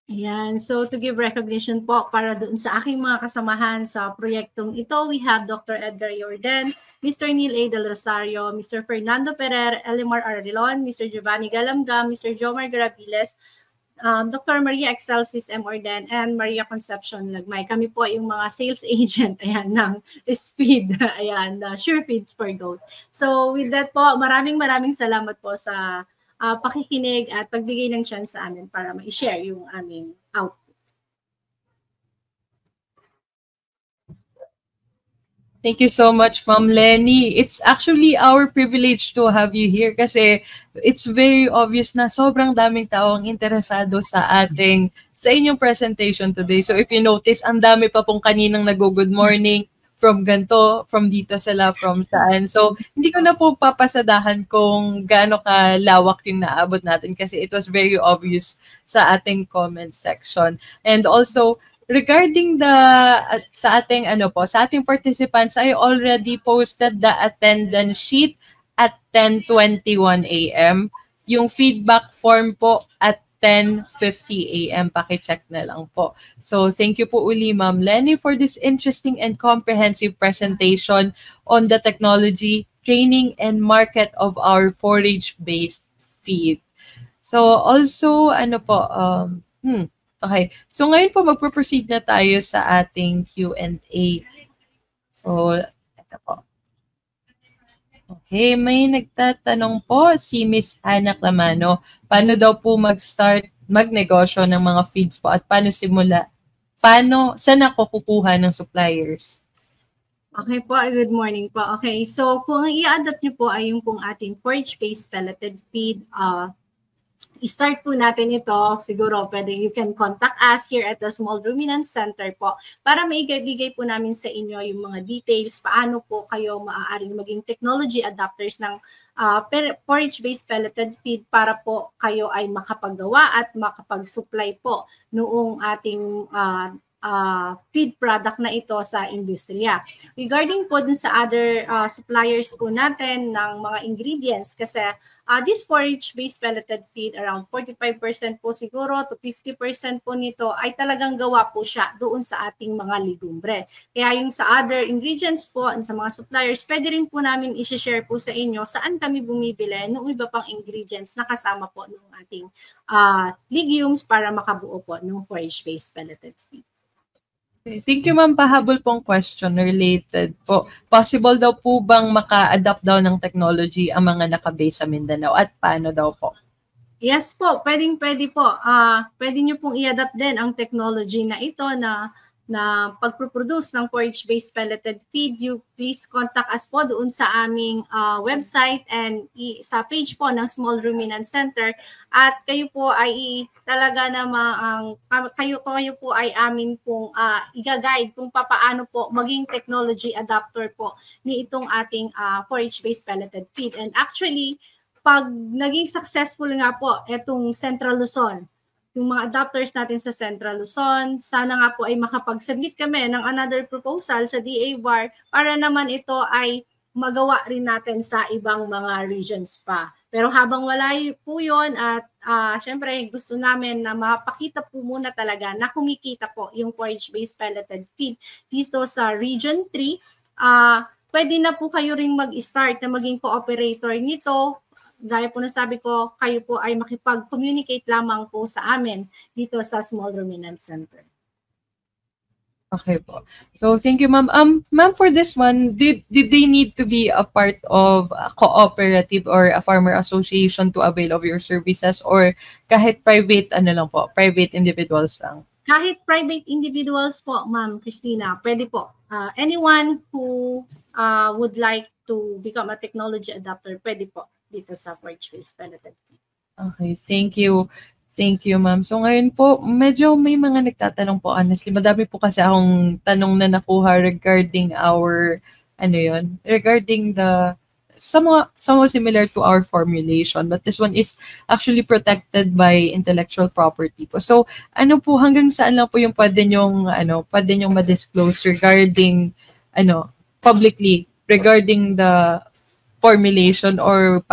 [SPEAKER 2] Ayan. So to give recognition po para doon sa aking mga kasamahan sa proyektong ito, we have Dr. Edgar Yordan, Mr. Neil A. Del Rosario, Mr. Fernando Ferrer, Elimar Ardilon, Mr. Giovanni Galamgam, Mr. Jomar Garabiles, Dr. Maria Excelsis M. Orden, and Maria Concepcion Lagmay. Kami po yung mga sales agent ayan, ng Speed, ayan, Sure Feeds for Goat. So with that po, maraming salamat po sa pakikinig at pagbigay ng chance sa amin para ma-share yung aming output.
[SPEAKER 1] Thank you so much, Ma'am Lenny. It's actually our privilege to have you here kasi it's very obvious na sobrang daming tao ang interesado sa inyong presentation today. So if you notice, ang dami pa pong kaninang nag-good morning from ganto, from dito sila, from saan. So hindi ko na po papasadahan kung gaano kalawak yung naabot natin kasi it was very obvious sa ating comment section. And also, regarding sa ating participants, I already posted the attendance sheet at 10:21 a.m. Yung feedback form po at 10:50 a.m. Paki-check na lang po. So thank you po uli, Ma'am Lenny, for this interesting and comprehensive presentation on the technology, training, and market of our forage-based feed. So also, okay. So ngayon po magpo-proceed na tayo sa ating Q&A. So, ito po. Okay, may nagtatanong po si Miss Hannah Clamano. Paano daw po magnegosyo ng mga feeds po at saan ako kukuha ng suppliers?
[SPEAKER 2] Okay po, good morning po. Okay, so kung i-adapt nyo po ay yung pong ating forage-based pelleted feed, i-start po natin ito, siguro pwede you can contact us here at the Small Ruminant Center po para maibigay po namin sa inyo yung mga details, paano po kayo maaaring maging technology adapters ng forage-based pelleted feed para po kayo ay makapagawa at makapag-supply po noong ating feed product na ito sa industriya. Regarding po dun sa other suppliers po natin ng mga ingredients, kasi this forage-based pelleted feed, around 45% po siguro to 50% po nito ay talagang gawa po siya doon sa ating mga legumbre. Kaya yung sa other ingredients po and sa mga suppliers, pwede rin po namin i-share po sa inyo saan kami bumibili ng iba pang ingredients na kasama po ng ating legumes para makabuo po ng forage-based pelleted feed.
[SPEAKER 1] Thank you, ma'am. Pahabol pong question related po. Possible daw po bang maka-adapt daw ng technology ang mga naka-base sa Mindanao at paano daw po?
[SPEAKER 2] Yes po, pwede po. Pwede nyo pong i-adapt din ang technology na ito na pagproduce ng forage-based pelleted feed. You please contact us po doon sa aming website and sa page po ng Small Ruminant Center. At kayo po ay talaga namang kayo po ay amin pong i-guide kung paano po maging technology adapter po ni itong ating forage-based pelleted feed. And actually, pag naging successful nga po itong Central Luzon, yung mga adapters natin sa Central Luzon, sana nga po ay makapag-submit kami ng another proposal sa DA-BAR para naman ito ay magawa rin natin sa ibang mga regions pa. Pero habang wala po yun at syempre gusto namin na mapakita po muna talaga na kumikita po yung forage-based pelleted feed dito sa Region 3, pwede na po kayo ring mag-start na maging cooperator nito. Gaya po na sabi ko, kayo po ay makipag-communicate lamang po sa amin dito sa Small Ruminant Center.
[SPEAKER 1] Okay po. So thank you, ma'am. Ma'am, for this one, did they need to be a part of a cooperative or a farmer association to avail of your services, or kahit private private individuals lang?
[SPEAKER 2] Kahit private individuals po, Ma'am Christina, pwede po. Anyone who would like to become a technology adapter, pwede po dito sa forage-based pelleted feed.
[SPEAKER 1] Okay, thank you. Thank you, ma'am. So ngayon po, medyo may mga nagtatanong po, honestly. Madami po kasi akong tanong na nakuha regarding our, regarding the, somewhat similar to our formulation. But this one is actually protected by intellectual property po. So ano po, hanggang saan lang po yung pwede nyong ma-disclose regarding, publicly, regarding the formulation or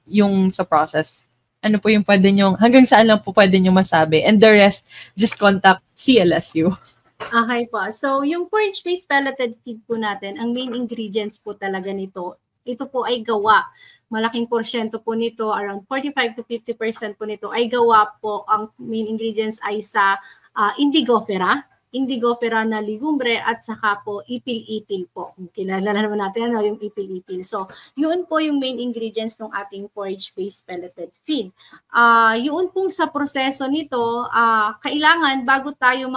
[SPEAKER 1] yung sa process? Ano po yung hanggang saan lang po pwede nyo masabi? And the rest, just contact CLSU.
[SPEAKER 2] Okay po. So, yung porridge-based pelleted feed po natin, ang main ingredients po talaga nito, ito po ay gawa. Malaking porsyento po nito, around 45 to 50% po nito, ay gawa po, ang main ingredients ay sa indigofera na ligumbre at saka po ipil-ipil po. Kilala na naman natin yung ipil-ipil. So, yun po yung main ingredients ng ating porridge-based pelleted feed. Yun pong sa proseso nito, kailangan bago tayo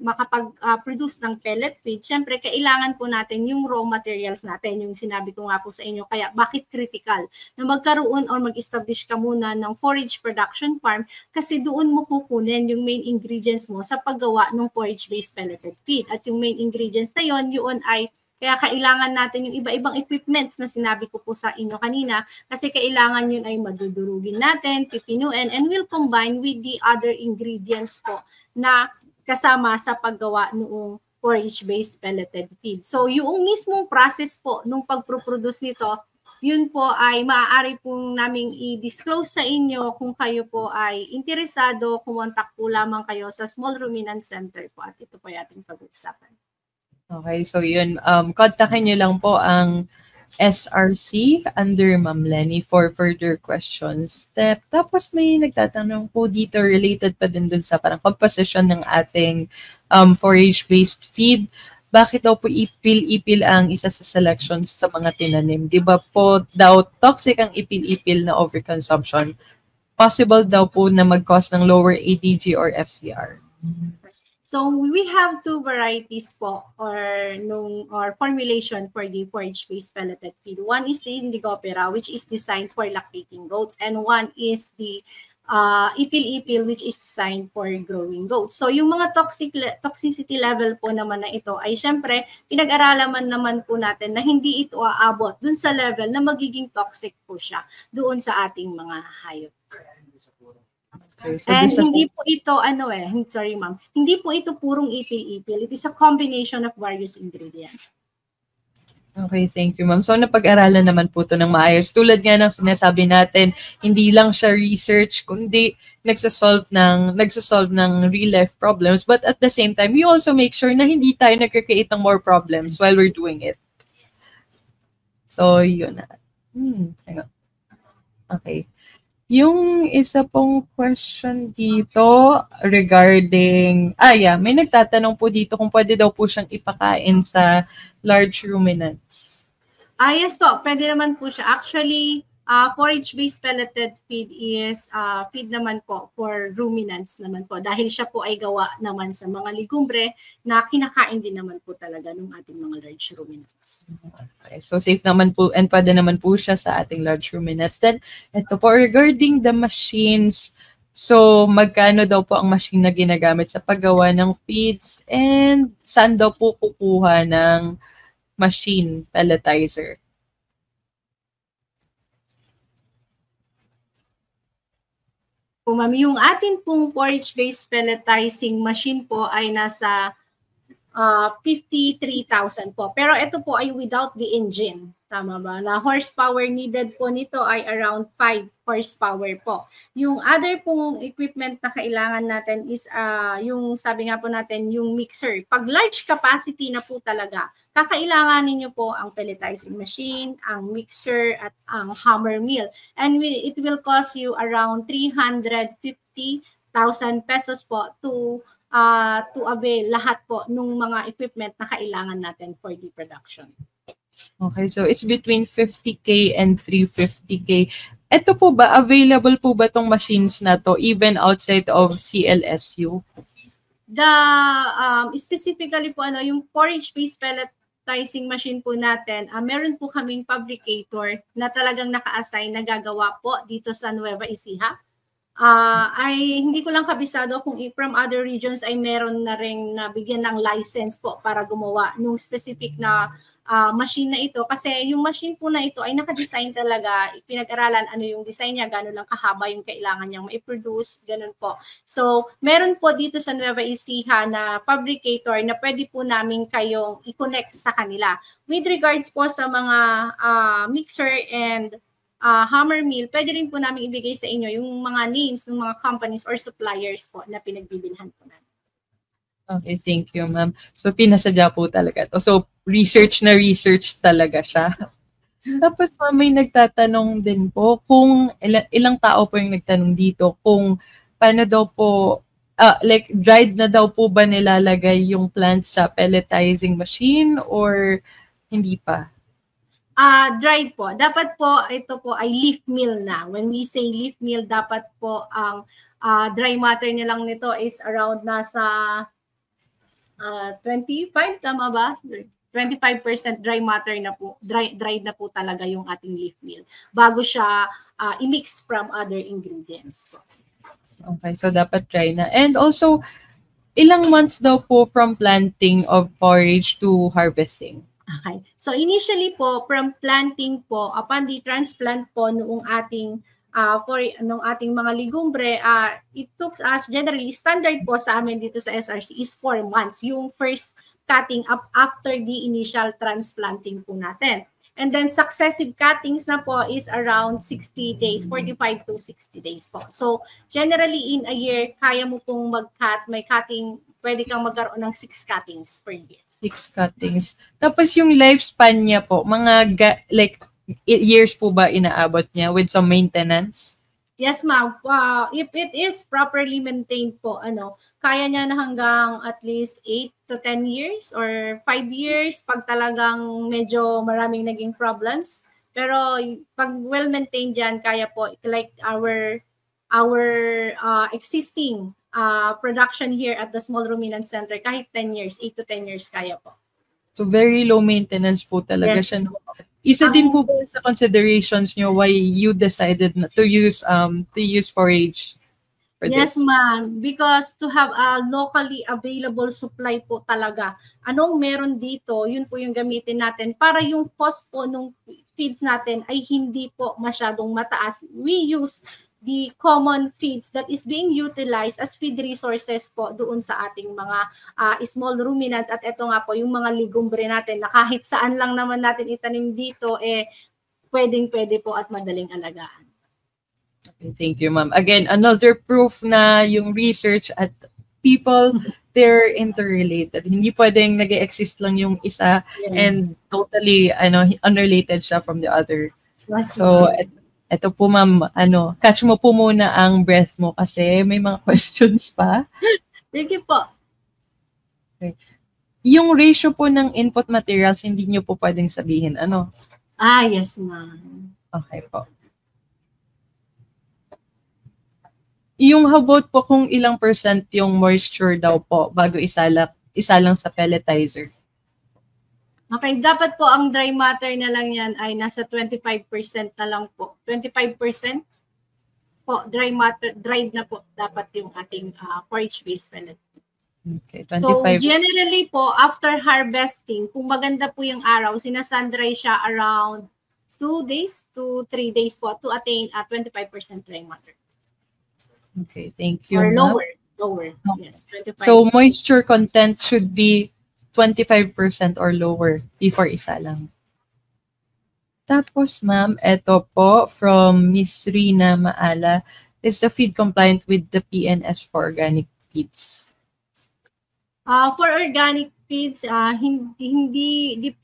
[SPEAKER 2] makapag-produce ng pellet feed, syempre kailangan po natin yung raw materials natin, yung sinabi ko nga po sa inyo. Kaya bakit critical na magkaroon or mag-establish ka muna ng forage production farm kasi doon mo kukunin yung main ingredients mo sa paggawa ng porridge-based pelleted feed. At yung main ingredients na yun ay kaya kailangan natin yung iba-ibang equipments na sinabi ko po sa inyo kanina kasi kailangan yun ay madudurugin natin, pipinuin, and will combine with the other ingredients po na kasama sa paggawa noong porridge-based pelleted feed. So yung mismong process po nung pagproproduce nito, yun po ay maaari pong naming i-disclose sa inyo kung kayo po ay interesado, kumontak po lamang kayo sa Small Ruminant Center po at ito po ay ating pag-uusapan.
[SPEAKER 1] Okay, so yun, kontakin nyo lang po ang SRC under Ma'am Lenny for further questions. Tapos may nagtatanong po dito related pa din dun sa parang composition ng ating forage-based feed. Bakit daw po ipil-ipil ang isa sa selections sa mga tinanim? Di ba po daw toxic ang ipil-ipil na overconsumption? Possible daw po na mag-cause ng lower ADG or FCR?
[SPEAKER 2] So we have two varieties po or formulation for the forage-based pelleted feed. One is the Indigofera, which is designed for lactating goats, and one is the ipil-ipil, which is designed for growing goats. So yung mga toxicity level po naman na ito ay syempre pinag-aralaman naman po natin na hindi ito aabot dun sa level na magiging toxic po siya doon sa ating mga hayop. Okay, so and hindi po ito, sorry ma'am, hindi po ito purong ipil-ipil. It is a combination of various ingredients.
[SPEAKER 1] Okay, thank you, ma'am. So, napag-aralan naman po ito ng maayos. Tulad nga ng sinasabi natin, hindi lang siya research, kundi nagsasolve ng real-life problems. But at the same time, we also make sure na hindi tayo nag-create ng more problems while we're doing it. So, yun na. Hang on. Okay. Yung isa pong question dito regarding, may nagtatanong po dito kung pwede daw po siyang ipakain sa large ruminants.
[SPEAKER 2] Yes po, pwede naman po siya. Actually, forage-based pelleted feed is feed naman po for ruminants naman po dahil siya po ay gawa naman sa mga ligumbre na kinakain din naman po talaga ng ating mga large ruminants.
[SPEAKER 1] Okay, so safe naman po and pwede naman po siya sa ating large ruminants. Then, ito po regarding the machines, so magkano daw po ang machine na ginagamit sa paggawa ng feeds and saan daw po kukuha ng machine pelletizer?
[SPEAKER 2] Po, ma'am, yung atin pong porridge-based pelletizing machine po ay nasa 53,000 po. Pero ito po ay without the engine. Tama ba? Na horsepower needed po nito ay around 5 horsepower po. Yung other pong equipment na kailangan natin is yung sabi nga po natin, yung mixer. Pag large capacity na po talaga, kakailanganin nyo po ang pelletizing machine, ang mixer, at ang hammer mill. And it will cost you around 350,000 pesos po to avail lahat po ng mga equipment na kailangan natin for the production.
[SPEAKER 1] Okay, so it's between 50K and 350K. Ito po ba, available po ba tong machines na to even outside of CLSU?
[SPEAKER 2] Specifically po, yung porridge-based pelletizing machine po natin, meron po kaming fabricator na talagang naka-assign na gagawa po dito sa Nueva Ecija. ay hindi ko lang kabisado kung from other regions ay meron na rin nabigyan ng license po para gumawa nung specific na machine na ito. Kasi yung machine po na ito ay nakadesign talaga, pinag-aralan ano yung design niya, gano'n lang kahaba yung kailangan niyang ma-produce, ganun po. So, meron po dito sa Nueva Ecija na fabricator na pwede po namin kayong i-connect sa kanila. With regards po sa mga mixer and hammer mill, pwede rin po namin ibigay sa inyo yung mga names ng mga companies or suppliers po na pinagbibilhan po namin.
[SPEAKER 1] Okay, thank you, ma'am. So, pinasadya po talaga to. So, research na research talaga siya. Tapos, ma'am, may nagtatanong din po kung ilang tao po yung nagtanong dito kung paano daw po, like, dried na daw po ba nilalagay yung plant sa pelletizing machine or hindi pa?
[SPEAKER 2] Dried po. Dapat po, ito po ay leaf mill na. When we say leaf mill, dapat po ang dry matter niya lang nito is around nasa 25, tama ba? 25% dry matter na po, dried na po talaga yung ating leaf mill bago siya i-mix from other ingredients.
[SPEAKER 1] Okay, so dapat dry na. And also, ilang months daw po from planting of forage to harvesting?
[SPEAKER 2] Okay. So initially po, from planting po, upon the transplant po noong ating ating mga ligumbre, it took us generally, standard po sa amin dito sa SRC is 4 months, yung first cutting up after the initial transplanting po natin. And then successive cuttings na po is around 60 days, 45 to 60 days po. So generally in a year, kaya mo pong mag-cut, may cutting, pwede kang magkaroon ng 6 cuttings per year.
[SPEAKER 1] 6 cuttings. Tapos yung lifespan niya po, mga like years po ba inaabot niya with some maintenance?
[SPEAKER 2] Yes, ma'am. If it is properly maintained po, kaya niya na hanggang at least 8 to 10 years or 5 years pag talagang medyo maraming naging problems. Pero pag well-maintained yan, kaya po, like our existing production here at the Small Ruminant Center, kahit 10 years, 8 to 10 years kaya po.
[SPEAKER 1] So very low maintenance po talaga siya. Isa din po ba sa considerations nyo why you decided to use forage for this?
[SPEAKER 2] Yes, ma'am. Because to have a locally available supply po talaga. Anong meron dito, yun po yung gamitin natin para yung cost po ng feeds natin ay hindi po masyadong mataas. We use the common feeds that is being utilized as feed resources po doon sa ating mga small ruminants. At ito nga po, yung mga ligumbre natin na kahit saan lang naman natin itanim dito, pwedeng-pwede po at madaling alagaan.
[SPEAKER 1] Okay, thank you, ma'am. Again, another proof na yung research at people, they're interrelated. Hindi pwedeng nag-exist lang yung isa and totally unrelated siya from the other. So, ito po ma'am, catch mo po muna ang breath mo kasi may mga questions pa.
[SPEAKER 2] Sige po.
[SPEAKER 1] Okay. Yung ratio po ng input materials, hindi nyo po pwedeng sabihin,
[SPEAKER 2] Yes ma'am.
[SPEAKER 1] Okay po. Yung how about po kung ilang % yung moisture daw po bago isa lang sa pelletizer?
[SPEAKER 2] Okay, dapat po ang dry matter na lang yan ay nasa 25% na lang po. 25% po, dry matter, dried na po dapat yung ating forage-based pellet.
[SPEAKER 1] Okay, 25.
[SPEAKER 2] So generally po, after harvesting, kung maganda po yung araw, sinasundry siya around 2 days to 3 days po to attain 25% dry matter.
[SPEAKER 1] Okay, thank you.
[SPEAKER 2] Or lower, yes, 25%.
[SPEAKER 1] So moisture content should be 25% or lower before isa lang. Tapos, ma'am, ito po from Miss Rina Maala, is the feed compliant with the PNS for organic feeds?
[SPEAKER 2] For organic feeds, hindi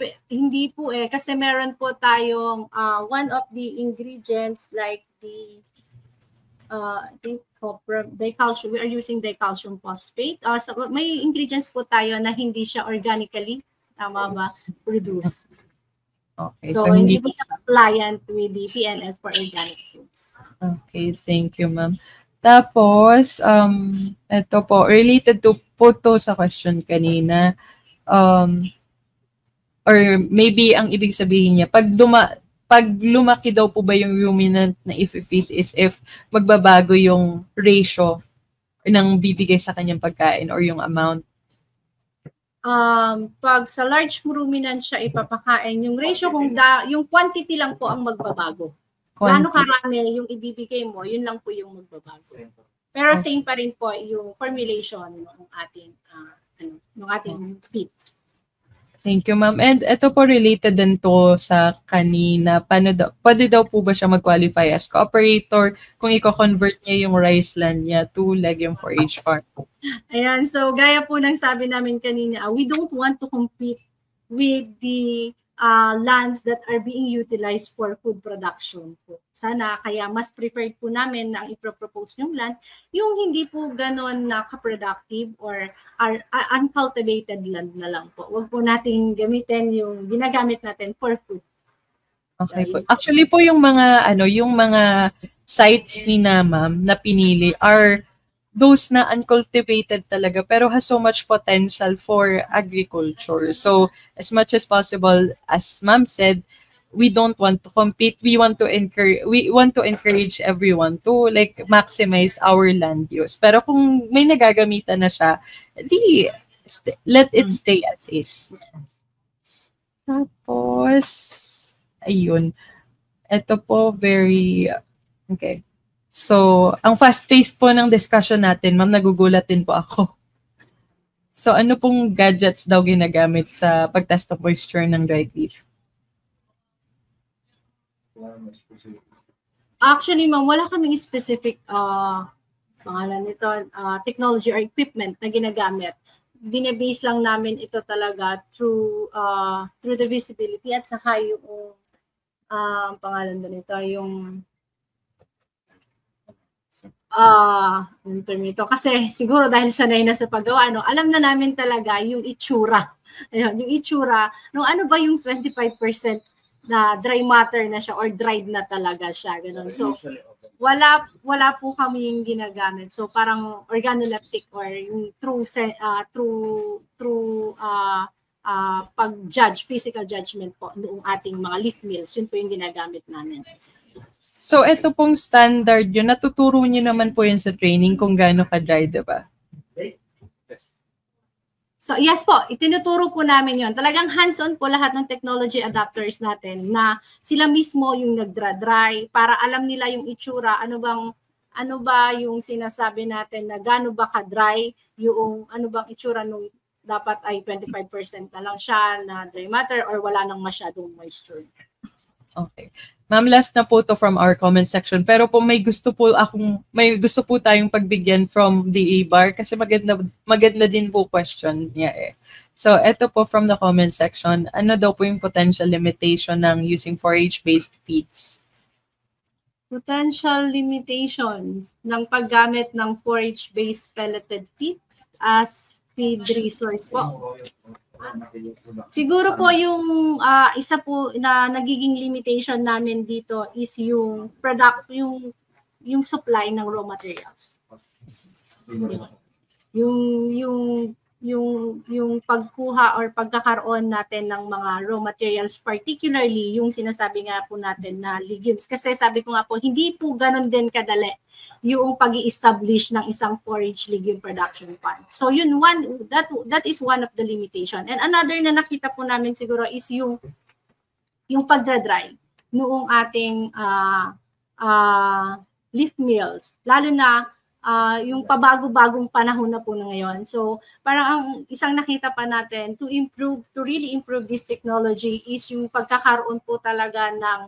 [SPEAKER 2] po kasi meron po tayong one of the ingredients like the dicalcium. We are using dicalcium phosphate. So may ingredients po tayo na hindi siya organically produced.
[SPEAKER 1] Okay,
[SPEAKER 2] so hindi po siya compliant with the PNS for organic foods.
[SPEAKER 1] Okay, thank you, ma'am. Tapos, ito po, related to sa question kanina, or maybe ang ibig sabihin niya, pag pag lumaki daw po ba yung ruminant na i-feed is if magbabago yung ratio ng bibigay sa kanyang pagkain or yung amount?
[SPEAKER 2] Pag sa large ruminant siya ipapakain, yung ratio yung quantity lang po ang magbabago. Gaano karami yung ibibigay mo, yun lang po yung magbabago. Pero same pa rin po yung formulation ng ating feed.
[SPEAKER 1] Thank you, ma'am. And ito po related din to sa kanina. Pwede daw po ba siya mag-qualify as cooperator kung i-convert niya yung rice land niya to legume forage farm?
[SPEAKER 2] Ayan, so gaya po ng sabi namin kanina, we don't want to compete with the lands that are being utilized for food production po. Sana kaya mas preferred po namin na ang ipropose yung land, yung hindi po ganon naka-productive or uncultivated land na lang po. Huwag po natin gamitin yung ginagamit natin for food.
[SPEAKER 1] Okay po. Actually po yung mga sites ni na ma'am na pinili are those na uncultivated talaga pero has so much potential for agriculture. So as much as possible, as ma'am said, we don't want to compete. We want to encourage everyone to like maximize our land use. Pero kung may nagagamitan na siya, let it stay as is. Tapos ayun. Ito po okay. So, ang fast-paced po ng discussion natin, ma'am, nagugulat din po ako. So, ano pong gadgets daw ginagamit sa pagtest of moisture ng dried leaf?
[SPEAKER 2] Actually, ma'am, wala kaming specific technology or equipment na ginagamit. Binebase lang namin ito talaga through the visibility at saka yung yung term ito. Kasi siguro dahil sanay na sa paggawa, alam na namin talaga yung itsura. Ayun, yung itsura, ano ba yung 25% na dry matter na siya or dried na talaga siya. Ganun. So, wala po kami yung ginagamit. So, parang organoleptic or yung pag-judge, physical judgment po noong ating mga leaf mills. Yun po yung ginagamit namin.
[SPEAKER 1] So, ito pong standard yun. Natuturo niyo naman po yun sa training kung gaano ka-dry, diba?
[SPEAKER 2] So, yes po. Itinuturo po namin yun. Talagang hands-on po lahat ng technology adapters natin na sila mismo yung nagdra-dry para alam nila yung itsura. Ano ba yung sinasabi natin na gaano ba ka-dry, yung ano bang itsura nung dapat ay 25% na lang siya na dry matter or wala nang masyadong moisture.
[SPEAKER 1] Okay. Ma'am, last na po to from our comment section. Pero po may gusto po tayong pagbigyan from the bar kasi maganda din po question niya eh. So, ito po from the comment section. Ano daw po yung potential limitation ng using forage-based feeds?
[SPEAKER 2] Potential limitations ng paggamit ng forage-based pelleted feed as feed resource po. Siguro po yung isa po na nagiging limitation namin dito is yung yung supply ng raw materials. Yung pagkuha or pagkakaroon natin ng mga raw materials, particularly yung sinasabi nga po natin na legumes. Kasi sabi ko nga po, hindi po ganun din kadali yung pag-i-establish ng isang forage legume production farm. So yun, that is one of the limitation. And another na nakita po namin siguro is yung pagdra-dry noong ating leaf mills. Lalo na yung pabago-bagong panahon na po na ngayon. So, parang ang isang nakita pa natin to really improve this technology is yung pagkakaroon po talaga ng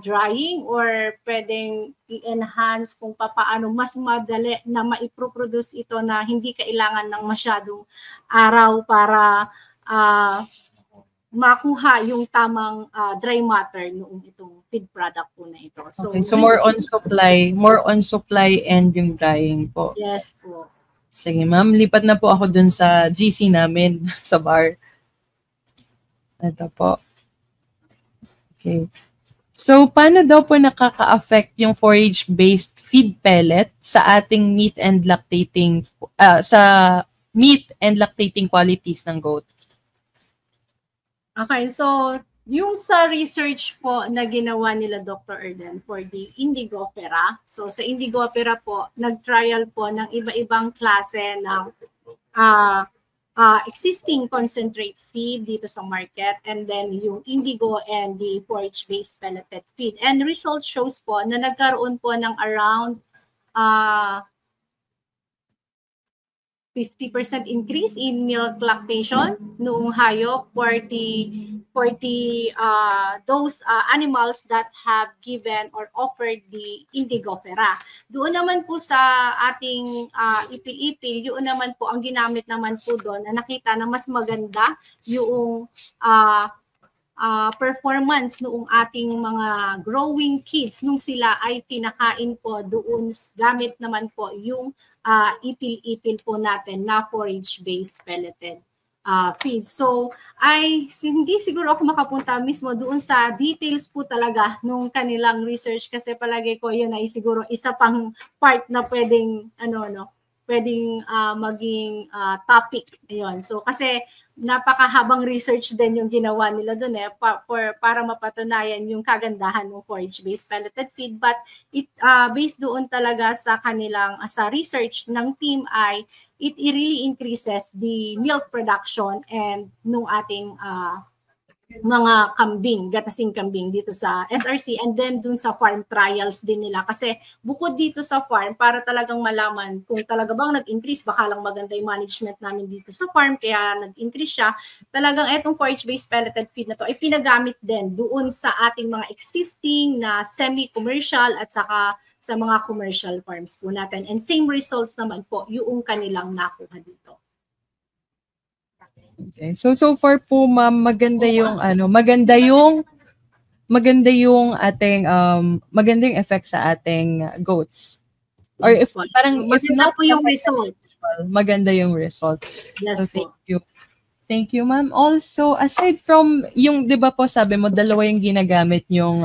[SPEAKER 2] drying or pwedeng i-enhance kung paano mas madali na maiproproduce ito na hindi kailangan ng masyadong araw para makuha yung tamang dry matter noong itong feed product po na ito. So,
[SPEAKER 1] okay, so more on supply and yung drying po.
[SPEAKER 2] Yes po.
[SPEAKER 1] Sige ma'am, lipat na po ako dun sa GC namin sa bar. Ito po. Okay. So, paano daw po nakaka-affect yung forage-based feed pellet sa ating meat and lactating qualities ng goat?
[SPEAKER 2] Okay, so Yung sa research po na ginawa nila Dr. Erden for the Indigo Opera, so sa Indigo Opera po, nag-trial po ng iba-ibang klase ng existing concentrate feed dito sa market, and then yung Indigo and the forage-based pelleted feed. And results shows po na nagkaroon po ng around 50% increase in milk lactation noong hayop for those animals that have given or offered the Indigo Opera. Doon naman po sa ating ipil-ipil, yun naman po ang ginamit naman po doon na nakita na mas maganda yung performance noong ating mga growing kids nung sila ay pinakain po doon gamit naman po yung ipil-ipil po natin na forage-based pelleted feed. So, hindi siguro ako makapunta mismo doon sa details po talaga nung kanilang research kasi palagi ko yun ay siguro isa pang part na pwedeng maging topic. Ayun. So, kasi napakahabang research din yung ginawa nila doon para mapatunayan yung kagandahan ng forage-based pelleted feed, but it based doon talaga sa kanilang sa research ng team ay it really increases the milk production and nung ating mga kambing, gatasing kambing dito sa SRC, and then dun sa farm trials din nila. Kasi bukod dito sa farm, para talagang malaman kung talaga bang nag-increase, baka lang maganda yung management namin dito sa farm, kaya nag-increase siya. Talagang etong forage-based pelleted feed na to ay pinagamit din doon sa ating mga existing na semi-commercial at saka sa mga commercial farms po natin. And same results naman po yung kanilang nakuha dito.
[SPEAKER 1] Okay. So far po ma'am, maganda yung magandang effect sa ating goats. Or
[SPEAKER 2] Yes,
[SPEAKER 1] if parang if
[SPEAKER 2] maganda
[SPEAKER 1] not
[SPEAKER 2] po yung result.
[SPEAKER 1] Maganda yung result.
[SPEAKER 2] Yes,
[SPEAKER 1] so thank you. Thank you ma'am. Also, aside from yung 'di ba po sabi mo dalawa yung ginagamit yung